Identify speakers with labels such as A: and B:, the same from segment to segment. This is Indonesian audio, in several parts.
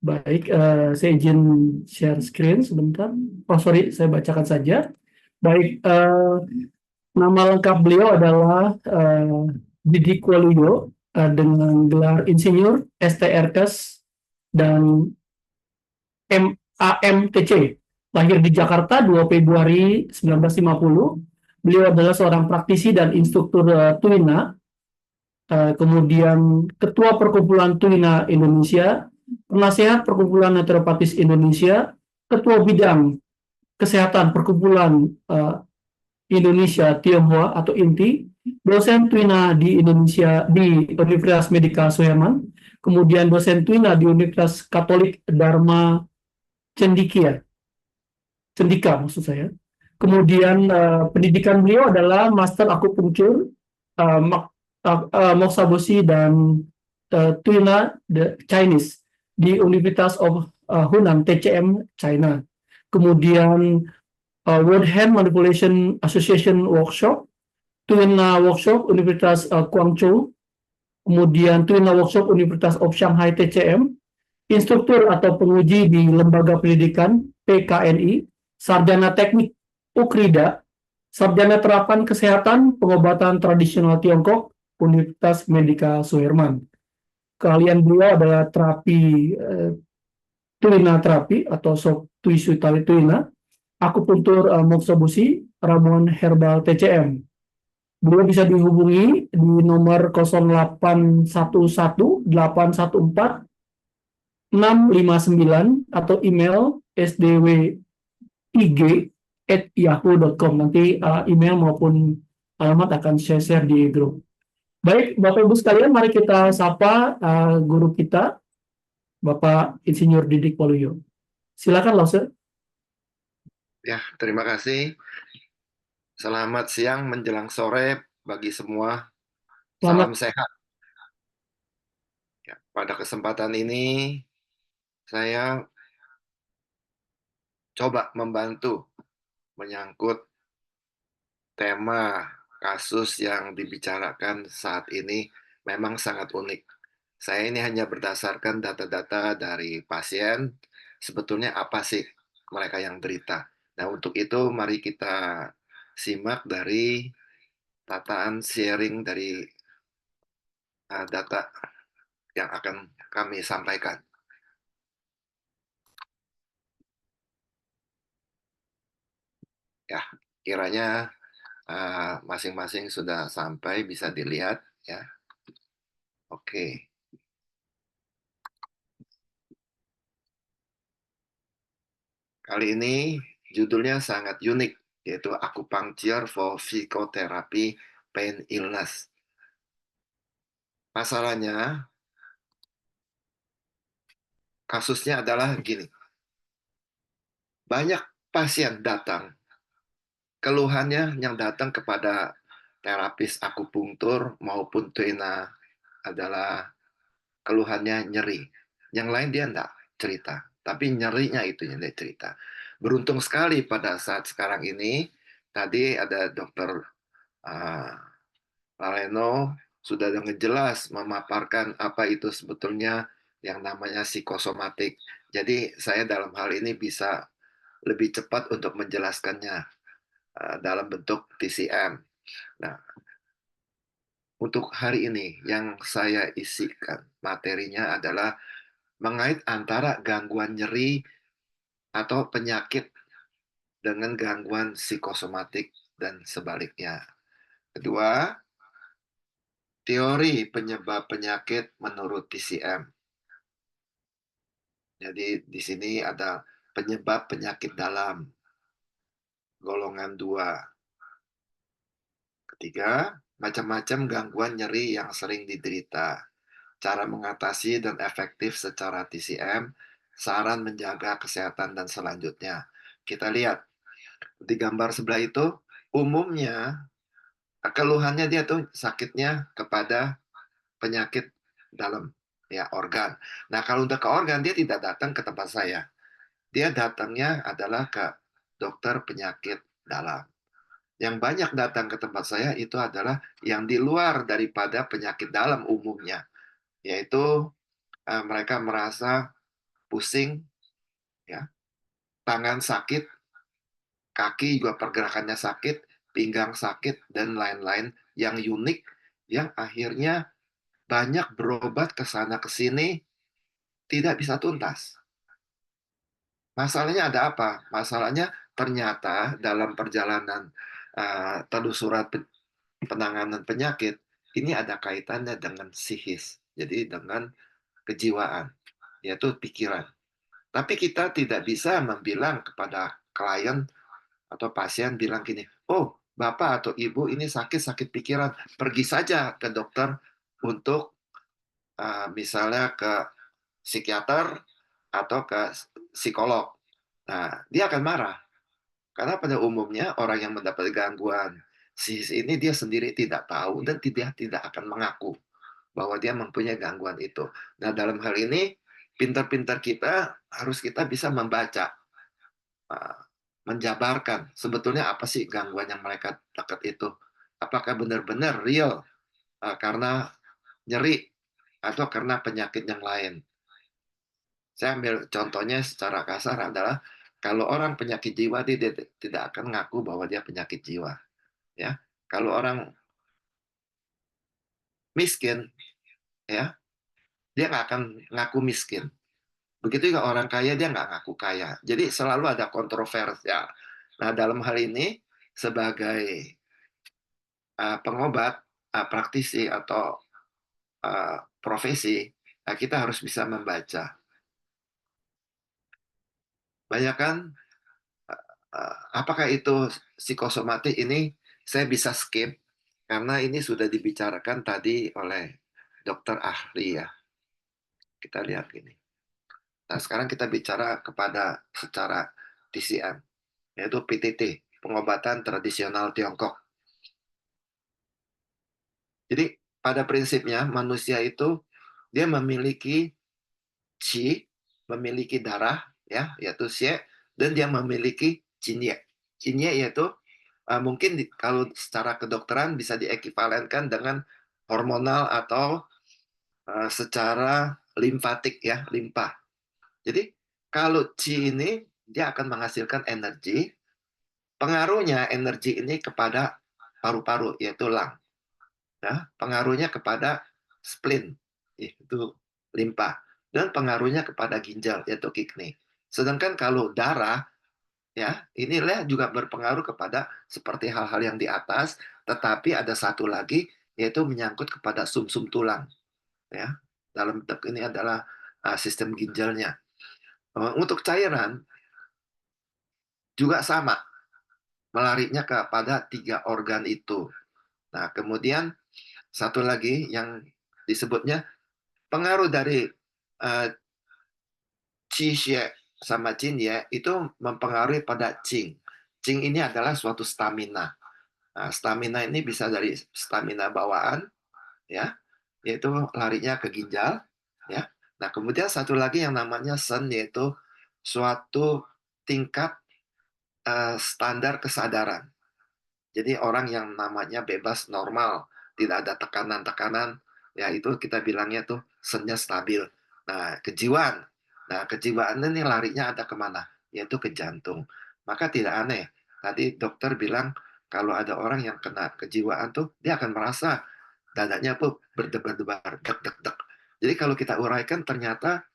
A: Baik, saya izin share screen sebentar. Oh, sorry, saya bacakan saja. Baik, nama lengkap beliau adalah Didik Waluyo dengan gelar Insinyur STRKes dan MAMTC. Lahir di Jakarta 2 Februari 1950. Beliau adalah seorang praktisi dan instruktur Tuina, kemudian Ketua Perkumpulan Tuina Indonesia, Penasehat Perkumpulan Naturopatis Indonesia, Ketua Bidang Kesehatan Perkumpulan Indonesia Tionghoa atau INTI, dosen Tuina di Indonesia di Universitas Medika Suherman, kemudian dosen Tuina di Universitas Katolik Dharma Cendikia, Cendika maksud saya. Kemudian pendidikan beliau adalah Master Akupunktur, uh, Moksaboshi dan Tuina the Chinese di Universitas of Hunan TCM China. Kemudian World Hand Manipulation Association Workshop, Tuina Workshop Universitas Guangzhou, kemudian Tuina Workshop Universitas of Shanghai TCM, instruktur atau penguji di Lembaga Pendidikan PKNI, Sarjana Teknik UKRIDA, Sarjana Terapan Kesehatan Pengobatan Tradisional Tiongkok Universitas Medika Suherman. Keahlian beliau adalah terapi tuina terapi atau sok tuisu tali tuina, akupuntur moksobushi, ramuan herbal TCM. Beliau bisa dihubungi di nomor 0811-814-659 atau email sdwig@yahoo.com. Nanti email maupun alamat akan saya share di grup. Baik, Bapak Ibu sekalian, mari kita sapa guru kita, Bapak Insinyur Didik Waluyo. Silakan, Lause.
B: Ya, terima kasih. Selamat siang menjelang sore bagi semua. Salam
A: Selamat.
B: sehat. Ya, pada kesempatan ini saya coba membantu menyangkut tema kasus yang dibicarakan saat ini memang sangat unik. Saya ini hanya berdasarkan data-data dari pasien, sebetulnya apa sih mereka yang derita. Nah, untuk itu mari kita simak dari tataan sharing dari data yang akan kami sampaikan. Ya, kiranya masing-masing sudah sampai, bisa dilihat ya. Oke. Kali ini judulnya sangat unik, yaitu Acupuncture for Psychotherapy Pain Illness. Masalahnya, kasusnya adalah gini. Banyak pasien datang, keluhannya yang datang kepada terapis akupunktur maupun tuina adalah keluhannya nyeri. Yang lain dia enggak cerita, tapi nyerinya itu yang dia cerita. Beruntung sekali pada saat sekarang ini, tadi ada dokter Valeno sudah dengan jelas memaparkan apa itu sebetulnya yang namanya psikosomatik. Jadi saya dalam hal ini bisa lebih cepat untuk menjelaskannya dalam bentuk TCM. Nah, untuk hari ini yang saya isikan materinya adalah mengait antara gangguan nyeri atau penyakit dengan gangguan psikosomatik dan sebaliknya. Kedua, teori penyebab penyakit menurut TCM. Jadi di sini ada penyebab penyakit dalam, golongan 2. Ketiga, macam-macam gangguan nyeri yang sering diderita. Cara mengatasi dan efektif secara TCM, saran menjaga kesehatan dan selanjutnya. Kita lihat di gambar sebelah itu, umumnya keluhannya dia tuh sakitnya kepada penyakit dalam, ya organ. Nah kalau udah ke organ dia tidak datang ke tempat saya, dia datangnya adalah ke dokter penyakit dalam. Yang banyak datang ke tempat saya itu adalah yang di luar daripada penyakit dalam umumnya, yaitu mereka merasa pusing, ya, tangan sakit, kaki juga pergerakannya sakit, pinggang sakit, dan lain-lain yang unik, yang akhirnya banyak berobat ke sana ke sini, tidak bisa tuntas. Masalahnya ada apa? Masalahnya ternyata dalam perjalanan telusuran penanganan penyakit, ini ada kaitannya dengan psikis, jadi dengan kejiwaan, yaitu pikiran. Tapi kita tidak bisa membilang kepada klien atau pasien bilang gini, "Oh, Bapak atau Ibu ini sakit pikiran, pergi saja ke dokter untuk misalnya ke psikiater atau ke psikolog." Nah, dia akan marah karena pada umumnya orang yang mendapat gangguan psikis ini dia sendiri tidak tahu dan tidak akan mengaku bahwa dia mempunyai gangguan itu. Nah, dalam hal ini pintar-pintar kita harus kita bisa membaca, eee, menjabarkan sebetulnya apa sih gangguan yang mereka dapat itu. Apakah benar-benar real, karena nyeri atau karena penyakit yang lain. Saya ambil contohnya secara kasar adalah kalau orang penyakit jiwa dia tidak akan ngaku bahwa dia penyakit jiwa, ya. Kalau orang miskin, ya, dia nggak akan ngaku miskin. Begitu juga orang kaya, dia nggak ngaku kaya. Jadi selalu ada kontroversi. Ya. Nah, dalam hal ini sebagai pengobat, praktisi atau profesi, kita harus bisa membaca. Banyak kan, apakah itu psikosomatik ini saya bisa skip karena ini sudah dibicarakan tadi oleh dokter ahli ya. Kita lihat gini. Nah, sekarang kita bicara kepada secara TCM, yaitu PTT, pengobatan tradisional Tiongkok. Jadi pada prinsipnya manusia itu dia memiliki qi, memiliki darah ya, yaitu xie, dan dia memiliki jinye. Jinye yaitu mungkin kalau secara kedokteran bisa diekivalenkan dengan hormonal atau secara limfatik ya, limpa. Jadi kalau qi ini dia akan menghasilkan energi, pengaruhnya energi ini kepada paru-paru yaitu lung. Ya, pengaruhnya kepada spleen, itu limpa, dan pengaruhnya kepada ginjal, yaitu kidney. Sedangkan kalau darah, ya, inilah juga berpengaruh kepada seperti hal-hal yang di atas, tetapi ada satu lagi, yaitu menyangkut kepada sumsum tulang, ya. Dalam bentuk ini adalah sistem ginjalnya. Untuk cairan juga sama, melarinya kepada tiga organ itu. Nah, kemudian satu lagi yang disebutnya pengaruh dari qi xie sama jin ya itu mempengaruhi pada qing. Qing ini adalah suatu stamina. Nah, stamina ini bisa dari stamina bawaan, ya, yaitu larinya ke ginjal, ya. Nah, kemudian satu lagi yang namanya shen, yaitu suatu tingkat standar kesadaran. Jadi orang yang namanya bebas normal, tidak ada tekanan-tekanan, ya itu kita bilangnya tuh sennya stabil. Nah, kejiwaan. Nah, kejiwaan ini larinya ada kemana? Yaitu ke jantung. Maka tidak aneh. Tadi dokter bilang kalau ada orang yang kena kejiwaan tuh, dia akan merasa dadanya tuh berdebar-debar, deg-deg-deg. Jadi kalau kita uraikan ternyata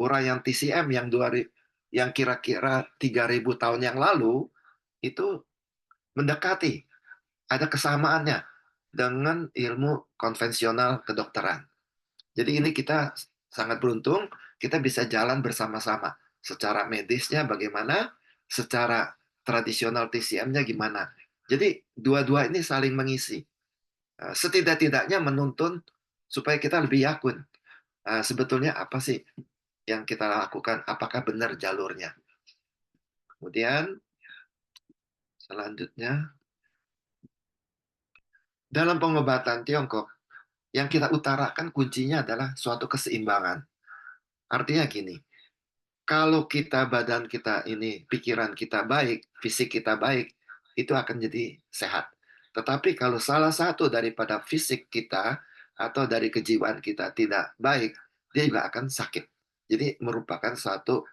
B: uraian TCM yang kira-kira 3.000 tahun yang lalu itu mendekati, ada kesamaannya dengan ilmu konvensional kedokteran. Jadi ini kita sangat beruntung, kita bisa jalan bersama-sama. Secara medisnya bagaimana, secara tradisional TCM-nya gimana. Jadi dua-dua ini saling mengisi. Setidak-tidaknya menuntun supaya kita lebih yakin. Sebetulnya apa sih yang kita lakukan, apakah benar jalurnya. Kemudian selanjutnya, dalam pengobatan Tiongkok, yang kita utarakan kuncinya adalah suatu keseimbangan. Artinya gini, kalau kita badan kita ini, pikiran kita baik, fisik kita baik, itu akan jadi sehat. Tetapi kalau salah satu daripada fisik kita atau dari kejiwaan kita tidak baik, dia juga akan sakit. Jadi merupakan suatu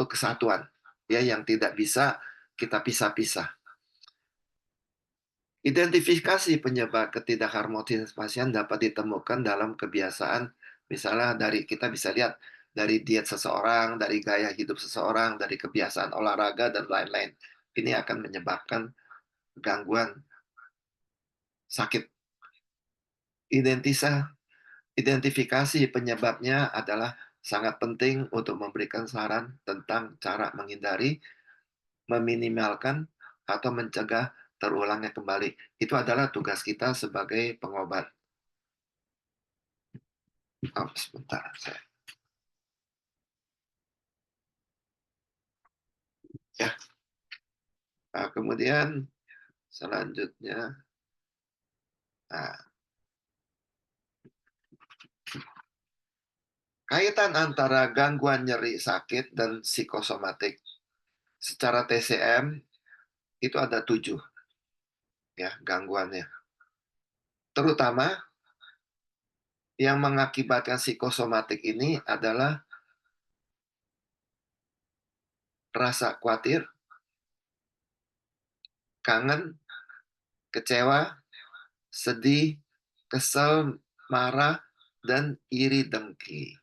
B: kesatuan ya yang tidak bisa kita pisah-pisah. Identifikasi penyebab ketidakharmonisasian dapat ditemukan dalam kebiasaan, misalnya dari kita bisa lihat dari diet seseorang, dari gaya hidup seseorang, dari kebiasaan olahraga dan lain-lain. Ini akan menyebabkan gangguan sakit. Identisa Identifikasi penyebabnya adalah sangat penting untuk memberikan saran tentang cara menghindari, meminimalkan, atau mencegah terulangnya kembali. Itu adalah tugas kita sebagai pengobat. Oh, sebentar. Ya. Nah, kemudian selanjutnya, nah, kaitan antara gangguan nyeri sakit dan psikosomatik. Secara TCM itu ada 7 ya gangguannya. Terutama yang mengakibatkan psikosomatik ini adalah rasa khawatir, kangen, kecewa, sedih, kesel, marah, dan iri dengki.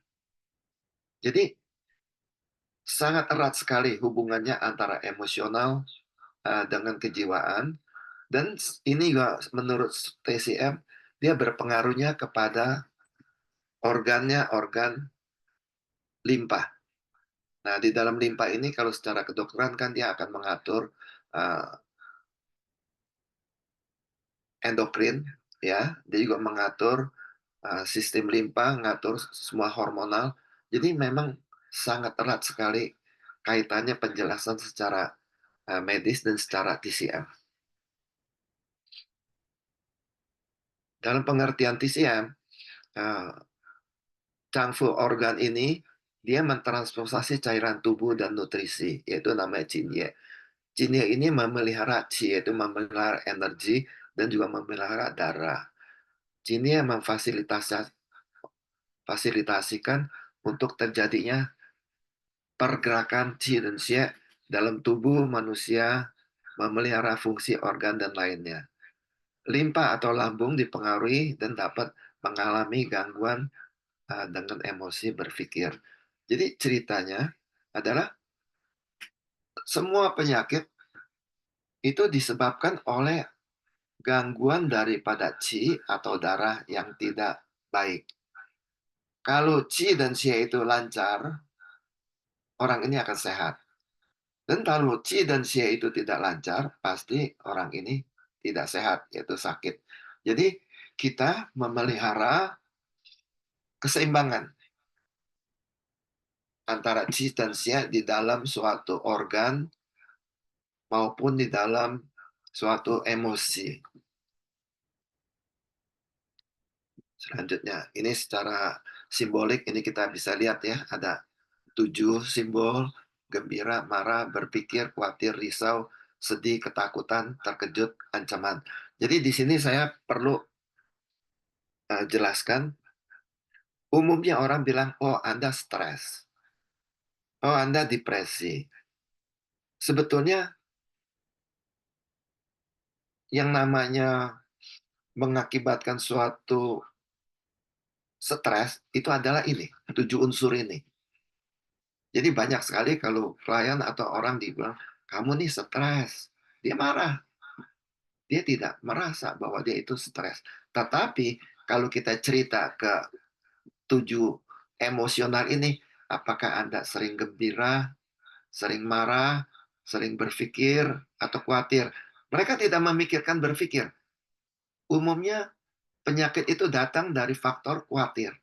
B: Jadi sangat erat sekali hubungannya antara emosional dengan kejiwaan, dan ini juga menurut TCM dia berpengaruhnya kepada organ limpa. Nah, di dalam limpa ini kalau secara kedokteran kan dia akan mengatur uh, endokrin, ya. Dia juga mengatur sistem limpa, mengatur semua hormonal. Jadi memang sangat erat sekali kaitannya penjelasan secara medis dan secara TCM. Dalam pengertian TCM, uh, Changfu organ ini dia mentransportasi cairan tubuh dan nutrisi, yaitu namanya Jinye. Jinye ini memelihara Qi, yaitu memelihara energi dan juga memelihara darah. Jinye memfasilitasikan untuk terjadinya pergerakan Qi dan Xie dalam tubuh manusia, memelihara fungsi organ dan lainnya. Limpa atau lambung dipengaruhi dan dapat mengalami gangguan dengan emosi berpikir. Jadi ceritanya adalah semua penyakit itu disebabkan oleh gangguan daripada qi atau darah yang tidak baik. Kalau qi dan xie itu lancar, orang ini akan sehat. Dan kalau qi dan xie itu tidak lancar, pasti orang ini tidak sehat, yaitu sakit. Jadi kita memelihara keseimbangan antara qi dan xie di dalam suatu organ maupun di dalam suatu emosi. Selanjutnya, ini secara simbolik, ini kita bisa lihat ya, ada 7 simbol: gembira, marah, berpikir, khawatir, risau, sedih, ketakutan, terkejut, ancaman. Jadi di sini saya perlu jelaskan, umumnya orang bilang, oh Anda stres, oh Anda depresi. Sebetulnya yang namanya mengakibatkan suatu stres itu adalah ini, 7 unsur ini. Jadi banyak sekali kalau klien atau orang dibilang, kamu nih stres. Dia marah. Dia tidak merasa bahwa dia itu stres. Tetapi kalau kita cerita ke 7 emosional ini, apakah Anda sering gembira, sering marah, sering berpikir, atau khawatir? Mereka tidak memikirkan berpikir. Umumnya penyakit itu datang dari faktor khawatir.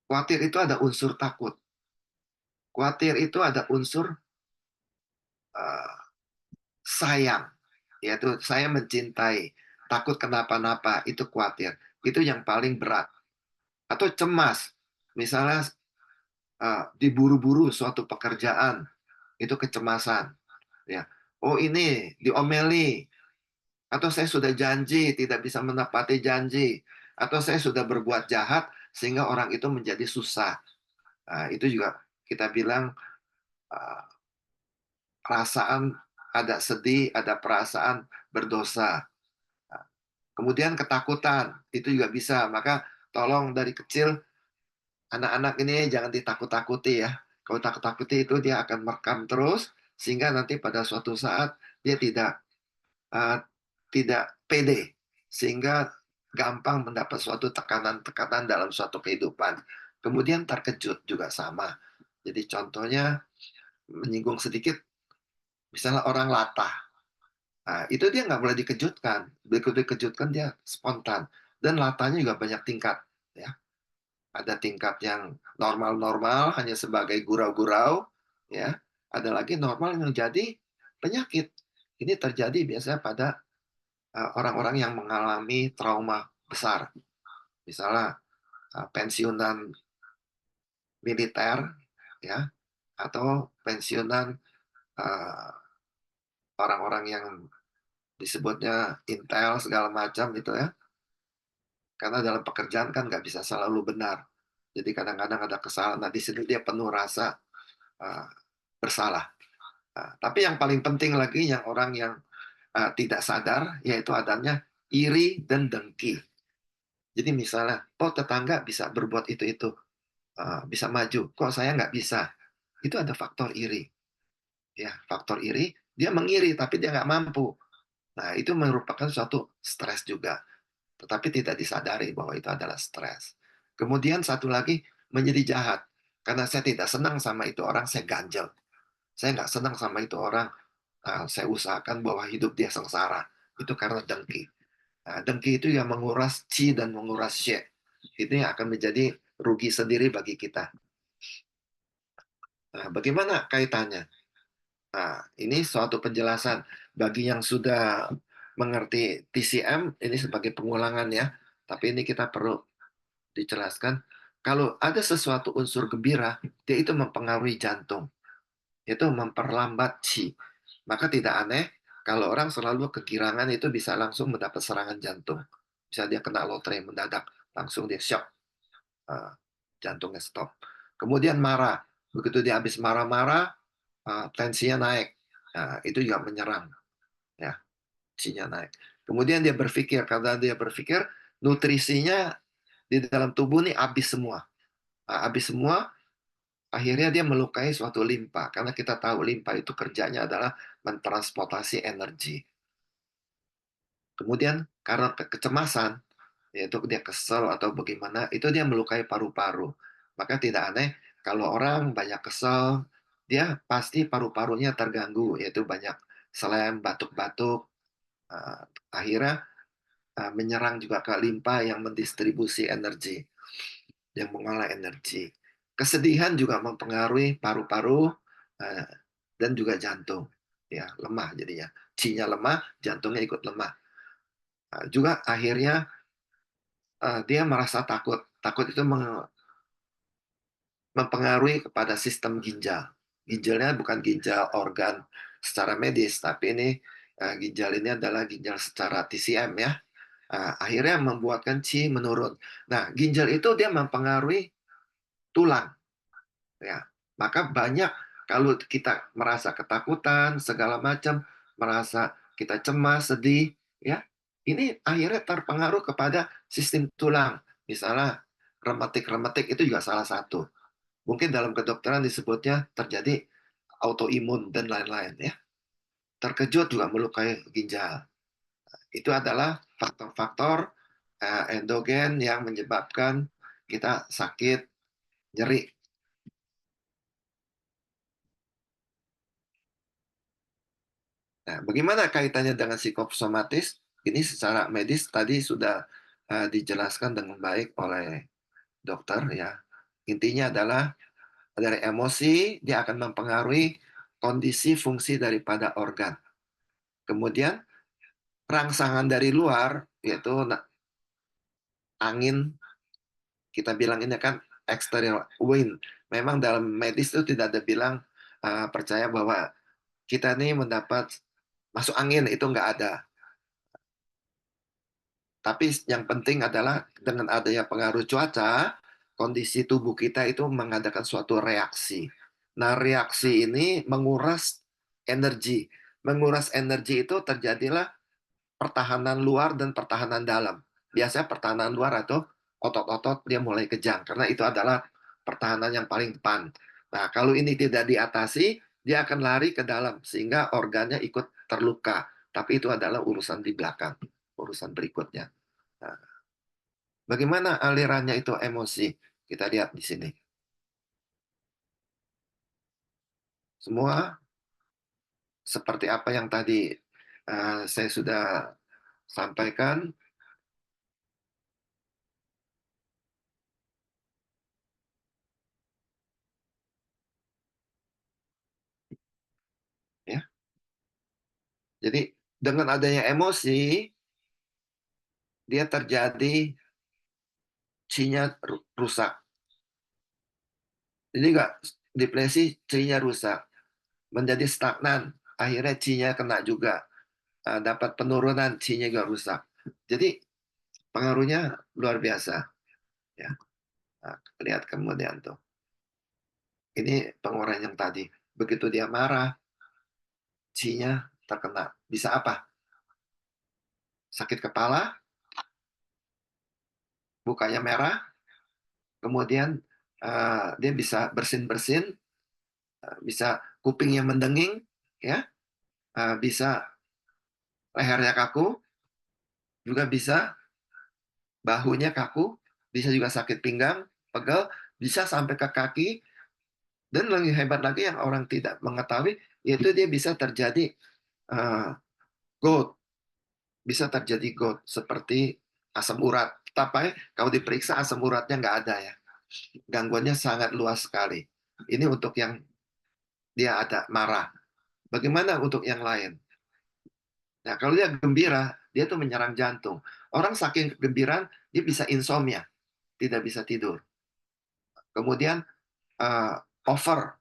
B: Khawatir itu ada unsur takut. Khawatir itu ada unsur uh, sayang, yaitu saya mencintai, takut kenapa-napa, itu khawatir. Itu yang paling berat. Atau cemas, misalnya diburu-buru suatu pekerjaan, itu kecemasan. Ya, oh ini diomeli, atau saya sudah janji tidak bisa menepati janji, Atau saya sudah berbuat jahat sehingga orang itu menjadi susah. Nah, itu juga kita bilang uh, perasaan ada sedih, ada perasaan berdosa. Nah, kemudian ketakutan, itu juga bisa. Maka tolong dari kecil anak-anak ini jangan ditakut-takuti ya. Kalau takut-takuti itu dia akan merekam terus sehingga nanti pada suatu saat dia uh, tidak pede sehingga gampang mendapat suatu tekanan-tekanan dalam suatu kehidupan. Kemudian terkejut juga sama. Jadi contohnya menyinggung sedikit, misalnya orang latah. Nah, itu dia nggak boleh dikejutkan. Begitu dikejutkan dia spontan. Dan latahnya juga banyak tingkat. Ya. Ada tingkat yang normal-normal hanya sebagai gurau-gurau, ya. Ada lagi normal yang jadi penyakit. Ini terjadi biasanya pada orang-orang yang mengalami trauma besar. Misalnya pensiunan militer, ya, atau pensiunan eh, orang-orang yang disebutnya intel segala macam itu ya. Karena dalam pekerjaan kan nggak bisa selalu benar. Jadi kadang-kadang ada kesalahan. Nah, di sini dia penuh rasa uh, bersalah. Tapi yang paling penting lagi yang orang yang tidak sadar yaitu adanya iri dan dengki. Jadi misalnya, oh tetangga bisa berbuat itu, bisa maju, kok saya nggak bisa? Itu ada faktor iri. Ya, faktor iri, dia mengiri tapi dia nggak mampu. Nah, itu merupakan suatu stres juga. Tetapi tidak disadari bahwa itu adalah stres. Kemudian satu lagi, menjadi jahat. Karena saya tidak senang sama itu orang, saya ganjel. Saya nggak senang sama itu orang, saya usahakan bahwa hidup dia sengsara. Itu karena dengki. Nah, dengki itu yang menguras chi dan menguras she. Itu yang akan menjadi rugi sendiri bagi kita. Nah, bagaimana kaitannya? Nah, ini suatu penjelasan bagi yang sudah mengerti TCM, ini sebagai pengulangan ya. Tapi ini kita perlu dijelaskan. Kalau ada sesuatu unsur gembira, dia itu mempengaruhi jantung. Itu memperlambat qi. Maka tidak aneh kalau orang selalu kegirangan itu bisa langsung mendapat serangan jantung. Bisa dia kena lotre mendadak, langsung dia shock, uh, jantungnya stop. Kemudian marah, begitu dia habis marah-marah, tensinya naik. Nah, itu juga menyerang, ya, tensinya naik. Kemudian dia berpikir, karena dia berpikir nutrisinya di dalam tubuh ini habis semua. Nah, habis semua, akhirnya dia melukai suatu limpa. Karena kita tahu limpa itu kerjanya adalah mentransportasi energi. Kemudian karena kecemasan, yaitu dia kesel atau bagaimana, itu dia melukai paru-paru. Maka tidak aneh kalau orang banyak kesel, dia pasti paru-parunya terganggu, yaitu banyak selem, batuk-batuk, akhirnya menyerang juga ke limpa yang mendistribusi energi, yang mengolah energi. Kesedihan juga mempengaruhi paru-paru dan juga jantung. Ya, lemah jadinya. Qi-nya lemah, jantungnya ikut lemah. Juga akhirnya dia merasa takut. Takut itu mempengaruhi kepada sistem ginjal. Ginjalnya bukan ginjal organ secara medis, tapi ini ginjal ini adalah ginjal secara TCM ya. Akhirnya membuatkan qi menurun. Nah, ginjal itu dia mempengaruhi tulang ya. Maka banyak kalau kita merasa ketakutan segala macam, merasa kita cemas, sedih ya. Ini akhirnya terpengaruh kepada sistem tulang. Misalnya rematik-rematik itu juga salah satu. Mungkin dalam kedokteran disebutnya terjadi autoimun dan lain-lain ya. Terkejut juga melukai ginjal. Itu adalah faktor-faktor endogen yang menyebabkan kita sakit, nyeri. Nah, bagaimana kaitannya dengan psikosomatis? Ini secara medis tadi sudah dijelaskan dengan baik oleh dokter ya. Intinya adalah dari emosi dia akan mempengaruhi kondisi fungsi daripada organ. Kemudian rangsangan dari luar yaitu angin, kita bilang ini kan external wind. Memang dalam medis itu tidak ada bilang percaya bahwa kita ini mendapat masuk angin, itu nggak ada. Tapi yang penting adalah dengan adanya pengaruh cuaca, kondisi tubuh kita itu mengadakan suatu reaksi. Nah, reaksi ini menguras energi. Menguras energi itu terjadilah pertahanan luar dan pertahanan dalam. Biasanya pertahanan luar atau otot-otot dia mulai kejang, karena itu adalah pertahanan yang paling depan. Nah, kalau ini tidak diatasi, dia akan lari ke dalam, sehingga organnya ikut terluka. Tapi itu adalah urusan di belakang, urusan berikutnya. Nah, bagaimana alirannya itu emosi? Kita lihat di sini. Semua seperti apa yang tadi saya sudah sampaikan. Ya. Jadi dengan adanya emosi, dia terjadi C-nya rusak. Jadi nggak depresi, C-nya rusak. Menjadi stagnan, akhirnya C-nya kena juga. Dapat penurunan, C-nya juga rusak. Jadi pengaruhnya luar biasa. Ya. Nah, lihat kemudian tuh. Ini penguraian yang tadi. Begitu dia marah, C-nya terkena. Bisa apa? Sakit kepala, mukanya merah, kemudian dia bisa bersin-bersin, bisa kupingnya mendenging, ya, bisa lehernya kaku, juga bisa bahunya kaku, bisa juga sakit pinggang, pegel, bisa sampai ke kaki, dan lebih hebat lagi yang orang tidak mengetahui, yaitu dia bisa terjadi uh, gout, bisa terjadi gout seperti asam urat. Tapi kalau diperiksa asam uratnya nggak ada ya, gangguannya sangat luas sekali. Ini untuk yang dia ada marah. Bagaimana untuk yang lain? Nah, kalau dia gembira, dia tuh menyerang jantung. Orang saking kegembiraan, dia bisa insomnia, tidak bisa tidur. Kemudian uh, over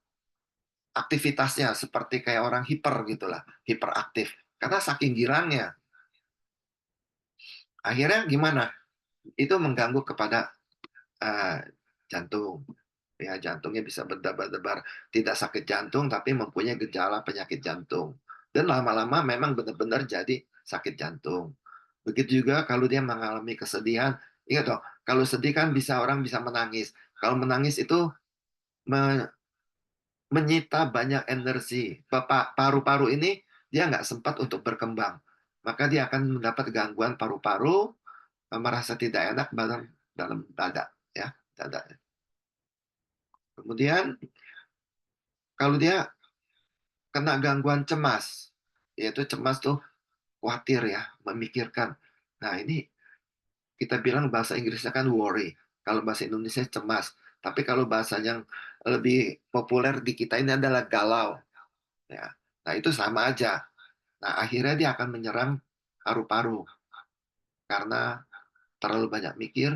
B: aktivitasnya seperti kayak orang hiper gitulah, hiperaktif. Karena saking girangnya. Akhirnya gimana? Itu mengganggu kepada uh, jantung. Ya, jantungnya bisa berdebar-debar, tidak sakit jantung tapi mempunyai gejala penyakit jantung. Dan lama-lama memang benar-benar jadi sakit jantung. Begitu juga kalau dia mengalami kesedihan, ingat dong, kalau sedih kan bisa orang bisa menangis. Kalau menangis itu menyita banyak energi. Paru-paru ini dia nggak sempat untuk berkembang. Maka dia akan mendapat gangguan paru-paru, merasa tidak enak dalam dada, ya, dada. Kemudian kalau dia kena gangguan cemas, yaitu cemas tuh khawatir ya, memikirkan. Nah, ini kita bilang bahasa Inggrisnya kan worry. Kalau bahasa Indonesia cemas. Tapi kalau bahasa yang lebih populer di kita ini adalah galau. Ya. Nah, itu sama aja. Nah, akhirnya dia akan menyerang paru-paru karena terlalu banyak mikir.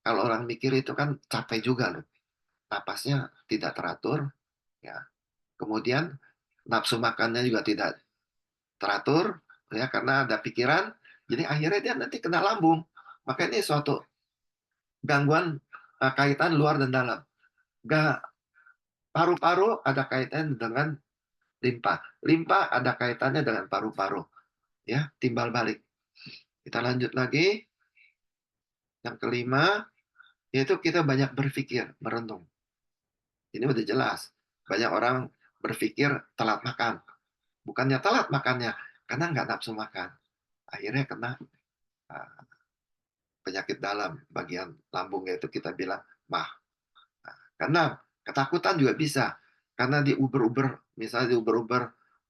B: Kalau orang mikir itu kan capek juga loh. Napasnya tidak teratur, ya. Kemudian nafsu makannya juga tidak teratur, ya, karena ada pikiran. Jadi akhirnya dia nanti kena lambung. Maka ini suatu gangguan kaitan luar dan dalam. Paru-paru ada kaitan dengan limpa. Limpa ada kaitannya dengan paru-paru. Ya, timbal balik. Kita lanjut lagi. Yang kelima, yaitu kita banyak berpikir, merenung. Ini udah jelas. Banyak orang berpikir telat makan. Bukannya telat makannya, karena nggak nafsu makan. Akhirnya kena uh, penyakit dalam bagian lambungnya itu kita bilang mah. Karena ketakutan juga bisa. Karena di Uber-Uber, misalnya di Uber-Uber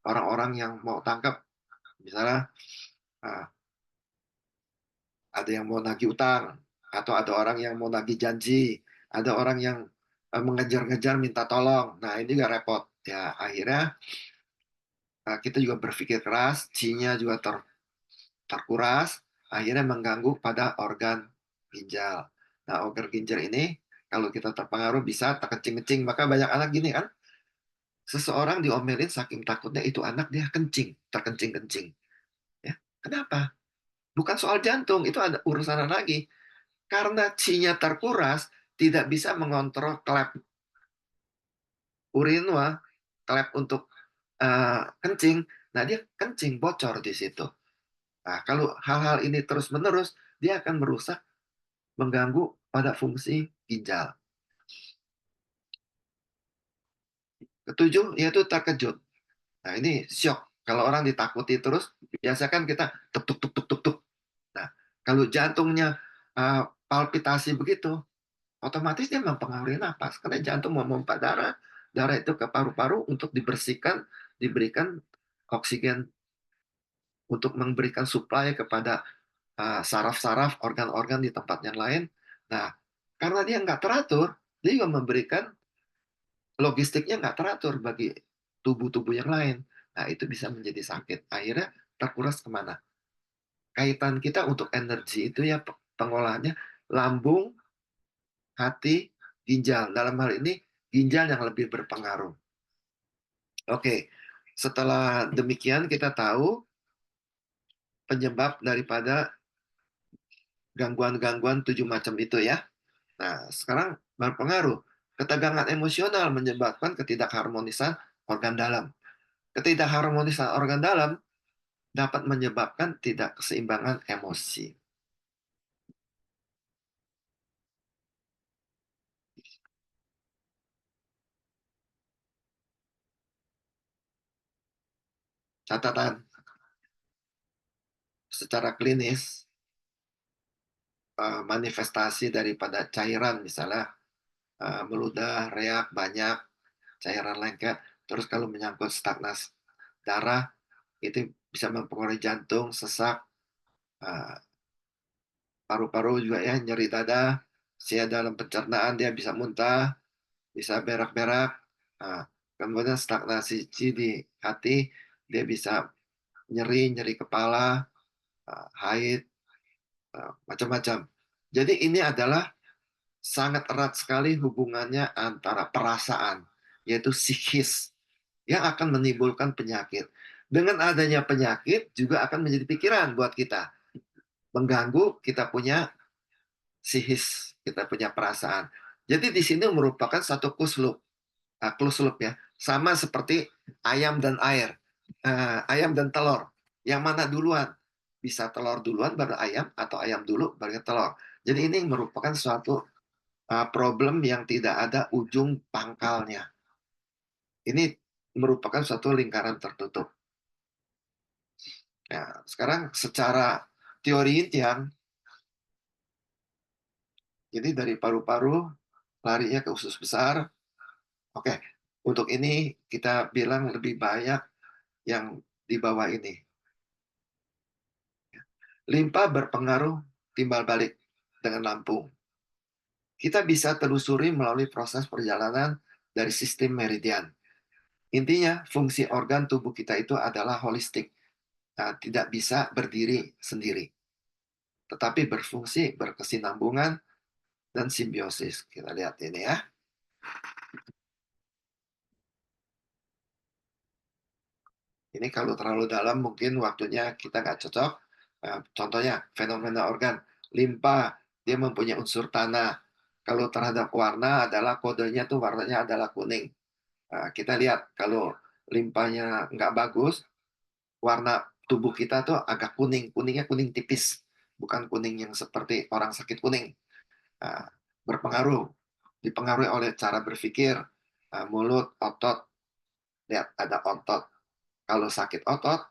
B: orang-orang yang mau tangkap, misalnya uh, ada yang mau nagih utang, atau ada orang yang mau nagih janji, ada orang yang mengejar-ngejar minta tolong. Nah, ini juga repot. Ya, akhirnya kita juga berpikir keras, C-nya juga terkuras, akhirnya mengganggu pada organ ginjal. Nah, organ ginjal ini kalau kita terpengaruh bisa terkencing-kencing. Maka banyak anak gini kan, seseorang diomelin saking takutnya itu anak dia kencing, terkencing-kencing. Ya, kenapa? Bukan soal jantung, itu ada urusan lagi. Karena qi-nya terkuras, tidak bisa mengontrol klep urinwa, klep untuk kencing. Nah, dia kencing bocor di situ. Nah, kalau hal-hal ini terus-menerus, dia akan merusak, mengganggu pada fungsi ginjal. Ketujuh, yaitu terkejut. Nah, ini shock. Kalau orang ditakuti terus, biasa kan kita tuk tuk tuk tuk tuk tuk. Nah, kalau jantungnya palpitasi begitu, otomatis dia mempengaruhi napas. Karena jantung memompa darah, darah itu ke paru-paru untuk dibersihkan, diberikan oksigen untuk memberikan supply kepada saraf-saraf, organ-organ di tempat yang lain. Nah, karena dia nggak teratur, dia juga memberikan logistiknya nggak teratur bagi tubuh-tubuh yang lain. Nah, itu bisa menjadi sakit. Akhirnya terkuras kemana? Kaitan kita untuk energi itu ya pengolahannya lambung, hati, ginjal. Dalam hal ini, ginjal yang lebih berpengaruh. Oke, setelah demikian kita tahu penyebab daripada gangguan-gangguan 7 macam itu ya. Nah, sekarang berpengaruh. Ketegangan emosional menyebabkan ketidakharmonisan organ dalam. Ketidakharmonisan organ dalam dapat menyebabkan tidak keseimbangan emosi. Catatan secara klinis, manifestasi daripada cairan misalnya meludah, reak, banyak, cairan lengket, terus kalau menyangkut stagnasi darah, itu bisa mempengaruhi jantung, sesak, paru-paru juga ya, nyeri dada, sia dalam pencernaan dia bisa muntah, bisa berak-berak, kemudian stagnasi qi di hati, dia bisa nyeri, nyeri kepala, haid, macam-macam. Jadi ini adalah sangat erat sekali hubungannya antara perasaan, yaitu psikis, yang akan menimbulkan penyakit. Dengan adanya penyakit juga akan menjadi pikiran buat kita, mengganggu kita punya psikis, kita punya perasaan. Jadi di sini merupakan satu close loop ya, sama seperti ayam dan air, ayam dan telur. Yang mana duluan? Bisa telur duluan baru ayam, atau ayam dulu baru telur. Jadi ini merupakan suatu problem yang tidak ada ujung pangkalnya. Ini merupakan suatu lingkaran tertutup. Nah, sekarang secara teori Yin jadi dari paru-paru larinya ke usus besar. Oke, untuk ini kita bilang lebih banyak yang di bawah ini. Limpa berpengaruh timbal balik dengan lambung. Kita bisa telusuri melalui proses perjalanan dari sistem meridian. Intinya, fungsi organ tubuh kita itu adalah holistik. Nah, tidak bisa berdiri sendiri, tetapi berfungsi, berkesinambungan, dan simbiosis. Kita lihat ini ya. Ini kalau terlalu dalam mungkin waktunya kita nggak cocok. Contohnya, fenomena organ. Limpa, dia mempunyai unsur tanah. Kalau terhadap warna adalah kodenya tuh warnanya adalah kuning. Kita lihat kalau limpanya nggak bagus, warna tubuh kita tuh agak kuning. Kuningnya kuning tipis. Bukan kuning yang seperti orang sakit kuning. Berpengaruh. Dipengaruhi oleh cara berpikir, mulut, otot. Lihat, ada otot. Kalau sakit otot,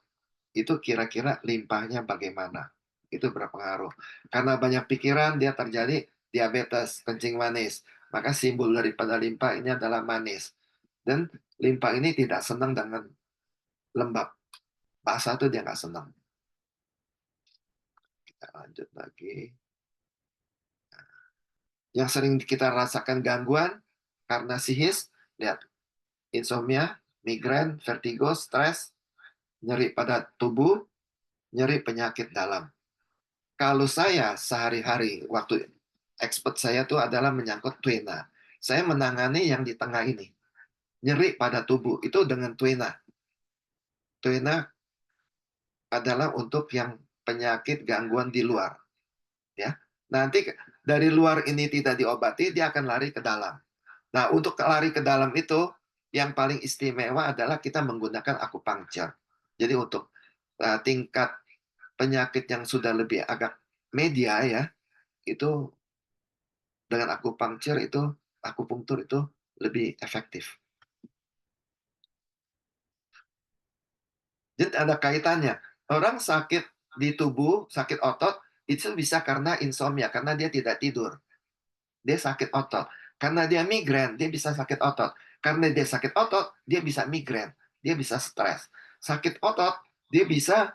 B: itu kira-kira limpahnya bagaimana. Itu berpengaruh. Karena banyak pikiran, dia terjadi diabetes, kencing manis. Maka simbol daripada limpa ini adalah manis. Dan limpa ini tidak senang dengan lembab. Basah itu dia nggak senang. Kita lanjut lagi. Yang sering kita rasakan gangguan karena sihis, lihat, insomnia, migrain, vertigo, stres, nyeri pada tubuh, nyeri penyakit dalam. Kalau saya sehari-hari, waktu expert saya itu adalah menyangkut tuina. Saya menangani yang di tengah ini. Nyeri pada tubuh, itu dengan tuina. Tuina adalah untuk yang penyakit gangguan di luar, ya. Nanti dari luar ini tidak diobati, dia akan lari ke dalam. Nah, untuk lari ke dalam itu yang paling istimewa adalah kita menggunakan akupunktur. Jadi untuk tingkat penyakit yang sudah lebih agak media ya, itu dengan akupunktur itu lebih efektif. Jadi ada kaitannya. Orang sakit di tubuh, sakit otot, itu bisa karena insomnia, karena dia tidak tidur. Dia sakit otot. Karena dia migrain, dia bisa sakit otot. Karena dia sakit otot, dia bisa migrain. Dia bisa stres. Sakit otot, dia bisa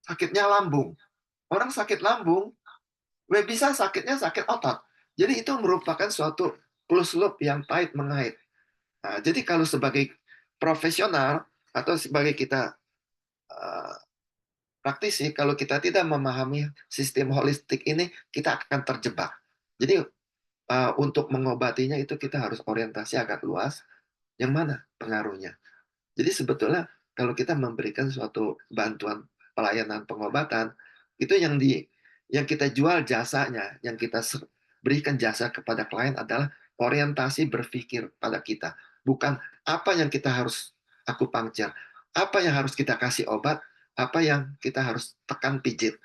B: sakitnya lambung. Orang sakit lambung, bisa sakitnya sakit otot. Jadi itu merupakan suatu closed loop yang pahit mengait. Nah, jadi kalau sebagai profesional atau sebagai kita uh, praktisi, kalau kita tidak memahami sistem holistik ini, kita akan terjebak. Jadi untuk mengobatinya itu kita harus orientasi agak luas. Yang mana pengaruhnya? Jadi sebetulnya kalau kita memberikan suatu bantuan pelayanan pengobatan, itu yang kita jual jasanya, yang kita berikan jasa kepada klien adalah orientasi berpikir pada kita. Bukan apa yang kita harus akupunktur, apa yang harus kita kasih obat, apa yang kita harus tekan pijit.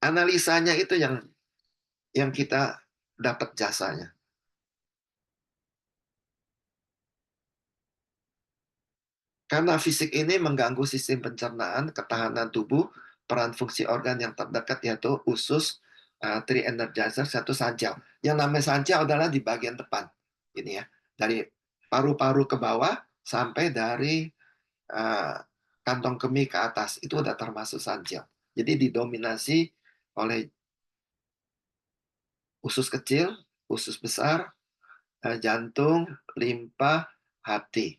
B: Analisanya itu yang kita dapat jasanya. Karena fisik ini mengganggu sistem pencernaan, ketahanan tubuh, peran fungsi organ yang terdekat yaitu usus, three energizer, satu sancal. Yang namanya sancal adalah di bagian depan. Ini ya, dari paru-paru ke bawah sampai dari uh, kantong kemih ke atas itu udah termasuk sancal. Jadi didominasi oleh usus kecil, usus besar, jantung, limpa, hati.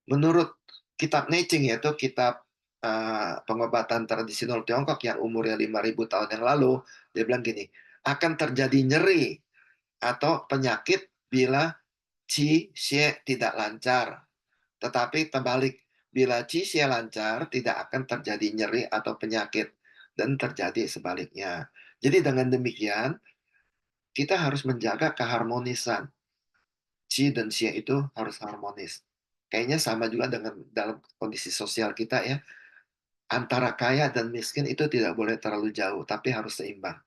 B: Menurut kitab Neicing, yaitu kitab pengobatan tradisional Tiongkok yang umurnya 5.000 tahun yang lalu, dia bilang gini, akan terjadi nyeri atau penyakit bila qi xie tidak lancar. Tetapi terbalik, bila qi xie lancar, tidak akan terjadi nyeri atau penyakit. Dan terjadi sebaliknya. Jadi dengan demikian, kita harus menjaga keharmonisan. Qi dan xie itu harus harmonis. Kayaknya sama juga dengan dalam kondisi sosial kita ya. Antara kaya dan miskin itu tidak boleh terlalu jauh, tapi harus seimbang.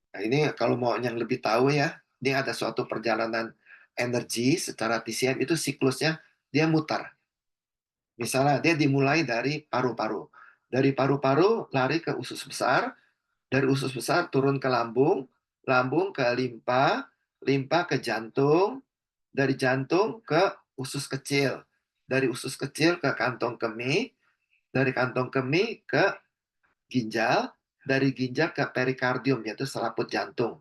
B: Nah, ini kalau mau yang lebih tahu ya, dia ada suatu perjalanan energi secara TCM itu siklusnya dia mutar. Misalnya dia dimulai dari paru-paru. Dari paru-paru lari ke usus besar, dari usus besar turun ke lambung, lambung ke limpa, limpa ke jantung, dari jantung ke usus kecil, dari usus kecil ke kantong kemih, dari kantong kemih ke ginjal, dari ginjal ke perikardium, yaitu selaput jantung.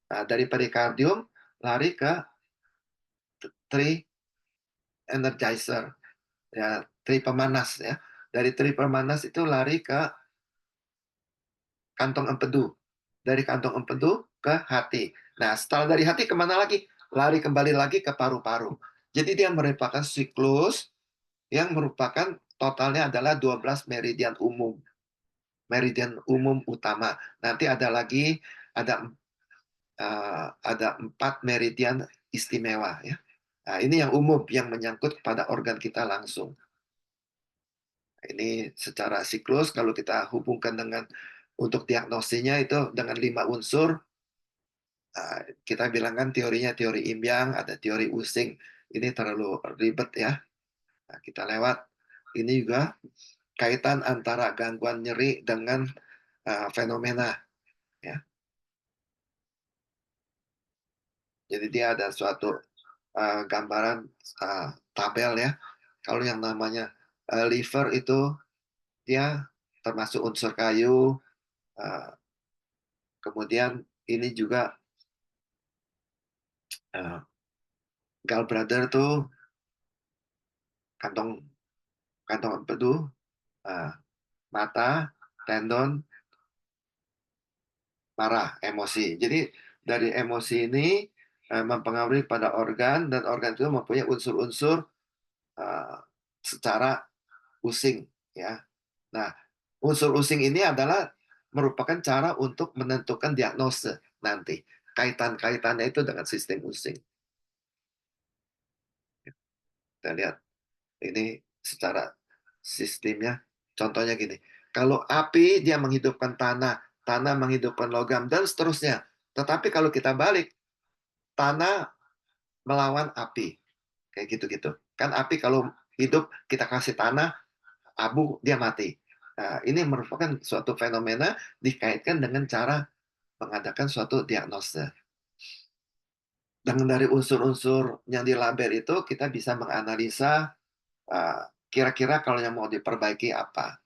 B: Nah, dari perikardium lari ke tri energizer, ya, tri pemanas ya. Dari tri pemanas itu lari ke kantong empedu. Dari kantong empedu ke hati. Nah, setelah dari hati kemana lagi? Lari kembali lagi ke paru-paru. Jadi dia merupakan siklus yang merupakan totalnya adalah 12 meridian umum. Meridian umum utama. Nanti ada lagi, ada 4 meridian istimewa. Ya. Nah, ini yang umum, yang menyangkut kepada organ kita langsung. Ini secara siklus, kalau kita hubungkan dengan untuk diagnosinya itu dengan 5 unsur, kita bilangkan teorinya teori Imbyang, ada teori Using. Ini terlalu ribet ya. Nah, kita lewat. Ini juga kaitan antara gangguan nyeri dengan fenomena. Ya. Jadi dia ada suatu gambaran tabel ya. Kalau yang namanya liver itu dia termasuk unsur kayu. Kemudian ini juga gallbladder tuh kantong kantong empedu, mata, tendon, marah, emosi. Jadi dari emosi ini mempengaruhi pada organ dan organ itu mempunyai unsur-unsur eee, secara using ya. Nah, unsur using ini adalah merupakan cara untuk menentukan diagnose nanti. Kaitan-kaitannya itu dengan sistem using. Kita lihat ini secara sistemnya. Contohnya gini, kalau api dia menghidupkan tanah, tanah menghidupkan logam dan seterusnya. Tetapi kalau kita balik, tanah melawan api. Kayak gitu-gitu. Kan api kalau hidup kita kasih tanah, abu dia mati. Nah, ini merupakan suatu fenomena dikaitkan dengan cara mengadakan suatu diagnosa. Dan dari unsur-unsur yang dilabel itu kita bisa menganalisa kira-kira kalau yang mau diperbaiki apa.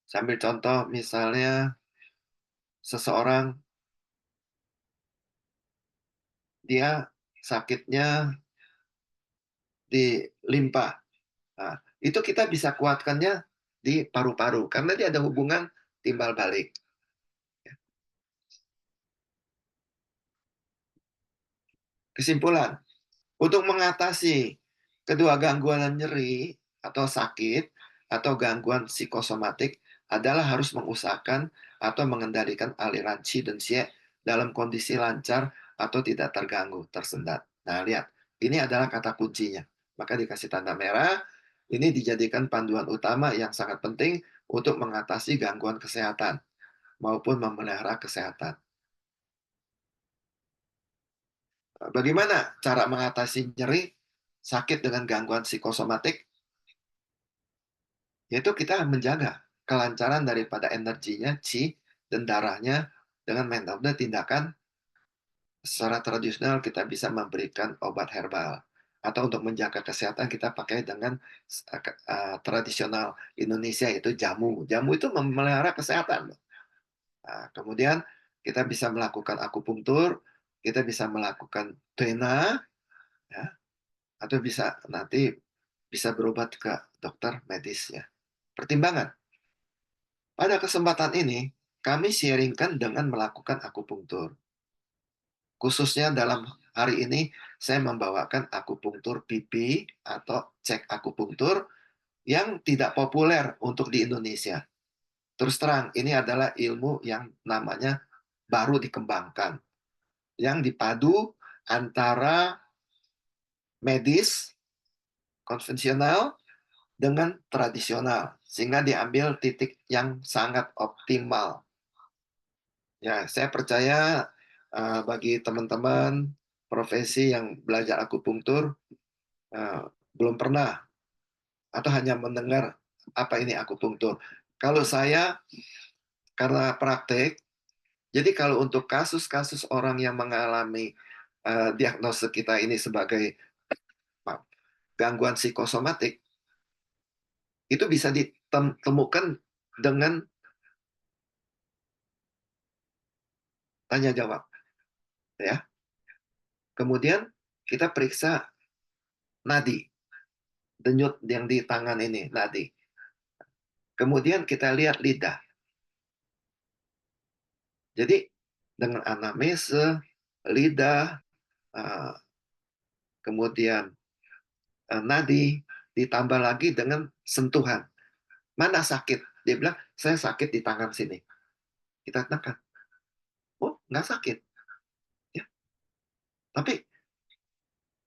B: Sambil contoh misalnya seseorang dia sakitnya di limpa. Nah, itu kita bisa kuatkannya di paru-paru karena dia ada hubungan timbal balik. Kesimpulan, untuk mengatasi kedua gangguan nyeri atau sakit atau gangguan psikosomatik adalah harus mengusahakan atau mengendalikan aliran qi dan xie dalam kondisi lancar atau tidak terganggu, tersendat. Nah, lihat, ini adalah kata kuncinya. Maka dikasih tanda merah, ini dijadikan panduan utama yang sangat penting untuk mengatasi gangguan kesehatan maupun memelihara kesehatan. Bagaimana cara mengatasi nyeri, sakit dengan gangguan psikosomatik? Yaitu kita menjaga kelancaran daripada energinya, qi, dan darahnya dengan metode tindakan secara tradisional kita bisa memberikan obat herbal. Atau untuk menjaga kesehatan kita pakai dengan tradisional Indonesia yaitu jamu. Jamu itu memelihara kesehatan. Nah, kemudian kita bisa melakukan akupunktur, kita bisa melakukan tena, ya, atau bisa nanti bisa berobat ke dokter medis ya. Pertimbangan. Pada kesempatan ini, kami sharingkan dengan melakukan akupunktur. Khususnya dalam hari ini, saya membawakan akupunktur pipi atau cek akupunktur yang tidak populer untuk di Indonesia. Terus terang, ini adalah ilmu yang namanya baru dikembangkan. Yang dipadu antara medis, konvensional, dengan tradisional. Sehingga diambil titik yang sangat optimal. Ya, saya percaya bagi teman-teman profesi yang belajar akupunktur uh, belum pernah atau hanya mendengar apa ini akupunktur. Kalau saya karena praktek, jadi kalau untuk kasus-kasus orang yang mengalami diagnosa kita ini sebagai gangguan psikosomatik, itu bisa ditemukan dengan tanya jawab, ya. Kemudian kita periksa nadi, denyut yang di tangan ini, nadi. Kemudian kita lihat lidah. Jadi dengan anamnese, lidah, kemudian nadi, ditambah lagi dengan sentuhan. Mana sakit? Dia bilang, saya sakit di tangan sini. Kita tekan. Oh, nggak sakit. Ya. Tapi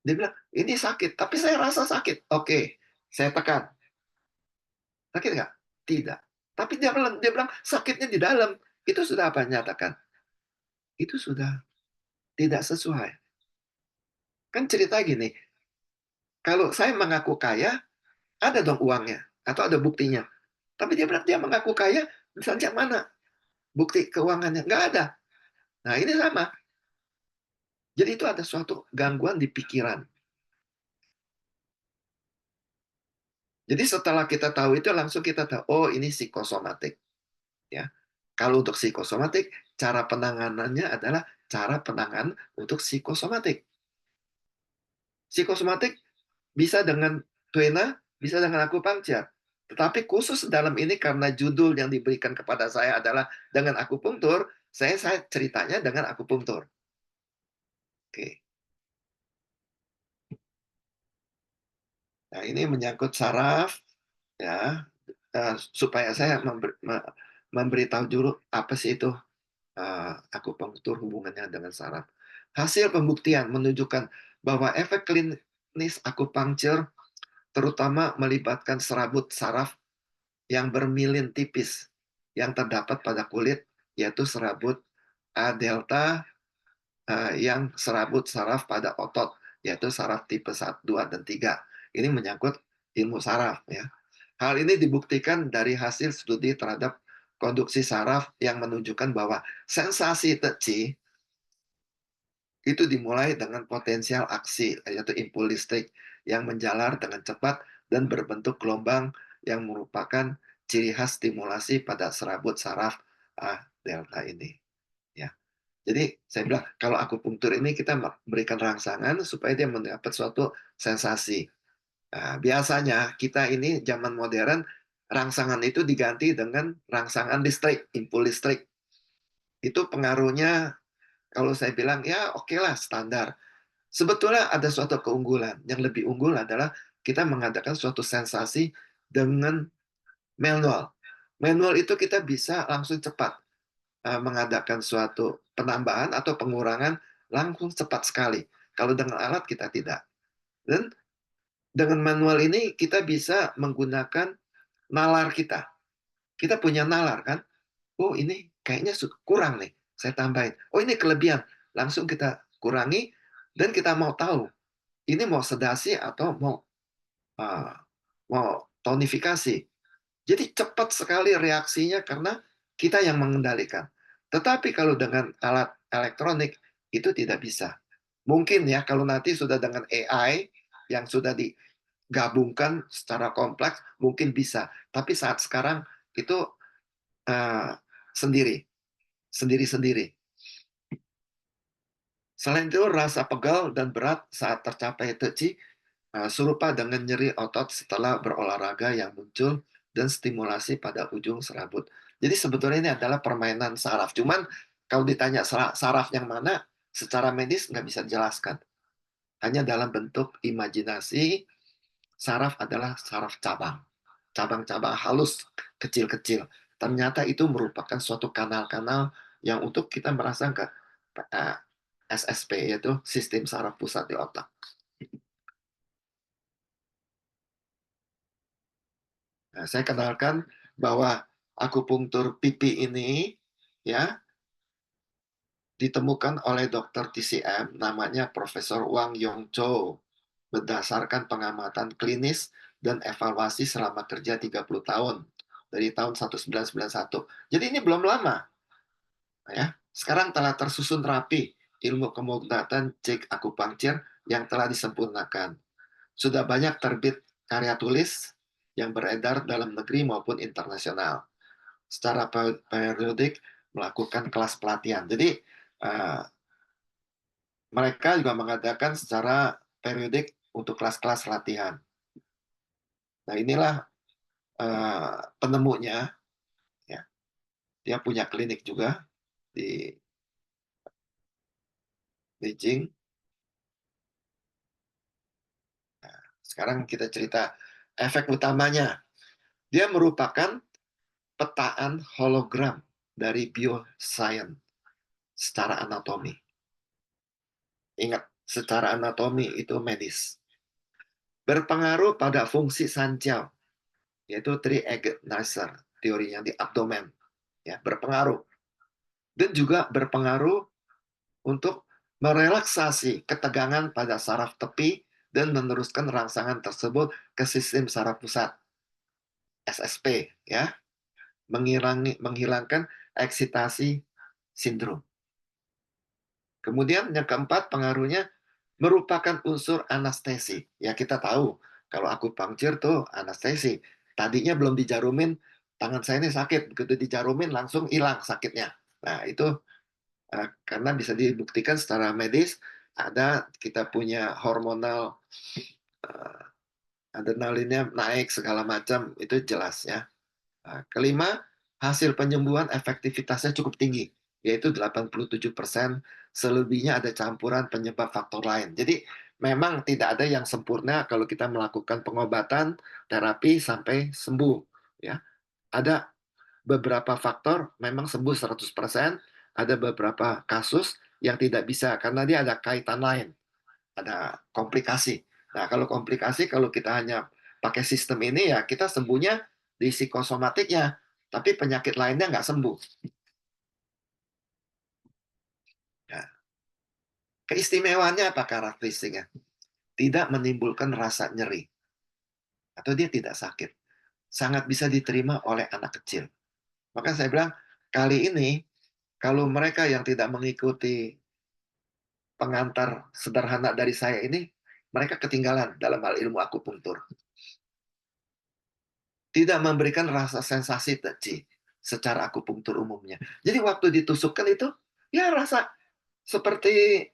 B: dia bilang, ini sakit. Tapi saya rasa sakit. Oke, saya tekan. Sakit nggak? Tidak. Tapi dia bilang sakitnya di dalam. Itu sudah apa nyatakan? Itu sudah tidak sesuai. Kan cerita gini, kalau saya mengaku kaya, ada dong uangnya. Atau ada buktinya. Tapi dia bilang dia mengaku kaya, misalnya mana? Bukti keuangannya. Nggak ada. Nah, ini sama. Jadi itu ada suatu gangguan di pikiran. Jadi setelah kita tahu itu langsung kita tahu, oh ini psikosomatik. Ya. Kalau untuk psikosomatik, cara penanganannya adalah cara penanganan untuk psikosomatik. Psikosomatik bisa dengan tuena, bisa dengan akupunktur. Tetapi khusus dalam ini karena judul yang diberikan kepada saya adalah dengan akupunktur, saya ceritanya dengan akupunktur. Oke. Nah, ini menyangkut saraf, ya, supaya saya memberitahu dulu apa sih itu akupunktur hubungannya dengan saraf. Hasil pembuktian menunjukkan bahwa efek klinis akupunktur terutama melibatkan serabut saraf yang bermilin tipis yang terdapat pada kulit, yaitu serabut A delta yang serabut saraf pada otot, yaitu saraf tipe 1, 2, dan 3. Ini menyangkut ilmu saraf. Ya. Hal ini dibuktikan dari hasil studi terhadap konduksi saraf yang menunjukkan bahwa sensasi teci itu dimulai dengan potensial aksi, yaitu impuls listrik yang menjalar dengan cepat dan berbentuk gelombang yang merupakan ciri khas stimulasi pada serabut saraf A delta ini. Ya. Jadi saya bilang kalau akupunktur ini kita memberikan rangsangan supaya dia mendapat suatu sensasi. Nah, biasanya kita ini zaman modern rangsangan itu diganti dengan rangsangan listrik, impuls listrik. Itu pengaruhnya kalau saya bilang ya oke lah standar. Sebetulnya ada suatu keunggulan. Yang lebih unggul adalah kita mengadakan suatu sensasi dengan manual. Manual itu kita bisa langsung cepat mengadakan suatu penambahan atau pengurangan langsung cepat sekali. Kalau dengan alat kita tidak. Dan dengan manual ini kita bisa menggunakan nalar kita. Kita punya nalar kan? Oh ini kayaknya kurang nih, saya tambahin. Oh ini kelebihan, langsung kita kurangi dan kita mau tahu ini mau sedasi atau uh, mau tonifikasi. Jadi cepat sekali reaksinya karena kita yang mengendalikan. Tetapi kalau dengan alat elektronik itu tidak bisa. Mungkin ya kalau nanti sudah dengan AI yang sudah digabungkan secara kompleks mungkin bisa. Tapi saat sekarang itu uh, sendiri, sendiri-sendiri. Selain itu rasa pegal dan berat saat tercapai teci serupa dengan nyeri otot setelah berolahraga yang muncul dan stimulasi pada ujung serabut. Jadi sebetulnya ini adalah permainan saraf. Cuman kalau ditanya saraf yang mana, secara medis nggak bisa dijelaskan. Hanya dalam bentuk imajinasi, saraf adalah saraf cabang. Cabang-cabang halus, kecil-kecil. Ternyata itu merupakan suatu kanal-kanal yang untuk kita merasakan ke eh, SSP, yaitu sistem saraf pusat di otak. Nah, saya kenalkan bahwa akupunktur pipi ini ya ditemukan oleh dokter TCM namanya Profesor Wang Yongzhou berdasarkan pengamatan klinis dan evaluasi selama kerja 30 tahun dari tahun 1991. Jadi ini belum lama ya. Sekarang telah tersusun rapi ilmu kemudatan cek akupunktur yang telah disempurnakan. Sudah banyak terbit karya tulis yang beredar dalam negeri maupun internasional. Secara periodik melakukan kelas pelatihan. Jadi mereka juga mengadakan secara periodik untuk kelas-kelas latihan. Nah inilah penemunya, ya. Dia punya klinik juga di Beijing. Sekarang kita cerita efek utamanya. Dia merupakan petaan hologram dari bioscience secara anatomi. Ingat, secara anatomi itu medis. Berpengaruh pada fungsi sancau, yaitu three-egged Nasser, teorinya di abdomen. Ya, berpengaruh. Dan juga berpengaruh untuk merelaksasi ketegangan pada saraf tepi dan meneruskan rangsangan tersebut ke sistem saraf pusat, SSP, ya, menghilangkan eksitasi sindrom. Kemudian yang keempat pengaruhnya merupakan unsur anestesi. Ya kita tahu kalau akupunktur tuh anestesi. Tadinya belum dijarumin, tangan saya ini sakit. Begitu dijarumin langsung hilang sakitnya. Nah itu karena bisa dibuktikan secara medis ada kita punya hormonal uh, adrenalinnya naik segala macam itu jelas ya. Kelima, hasil penyembuhan efektivitasnya cukup tinggi, yaitu 87%, selebihnya ada campuran penyebab faktor lain. Jadi Memang tidak ada yang sempurna kalau kita melakukan pengobatan, terapi sampai sembuh, ya. Ada beberapa faktor memang sembuh 100%, ada beberapa kasus yang tidak bisa karena dia ada kaitan lain, ada komplikasi. Nah, kalau komplikasi kalau kita hanya pakai sistem ini ya kita sembuhnya di psikosomatiknya, tapi penyakit lainnya nggak sembuh. Nah, keistimewaannya apa karakteristiknya? Tidak menimbulkan rasa nyeri atau dia tidak sakit. Sangat bisa diterima oleh anak kecil. Maka saya bilang, kali ini kalau mereka yang tidak mengikuti pengantar sederhana dari saya ini, mereka ketinggalan dalam hal ilmu akupunktur. Tidak memberikan rasa sensasi touchy secara akupunktur umumnya. Jadi waktu ditusukkan itu, ya rasa seperti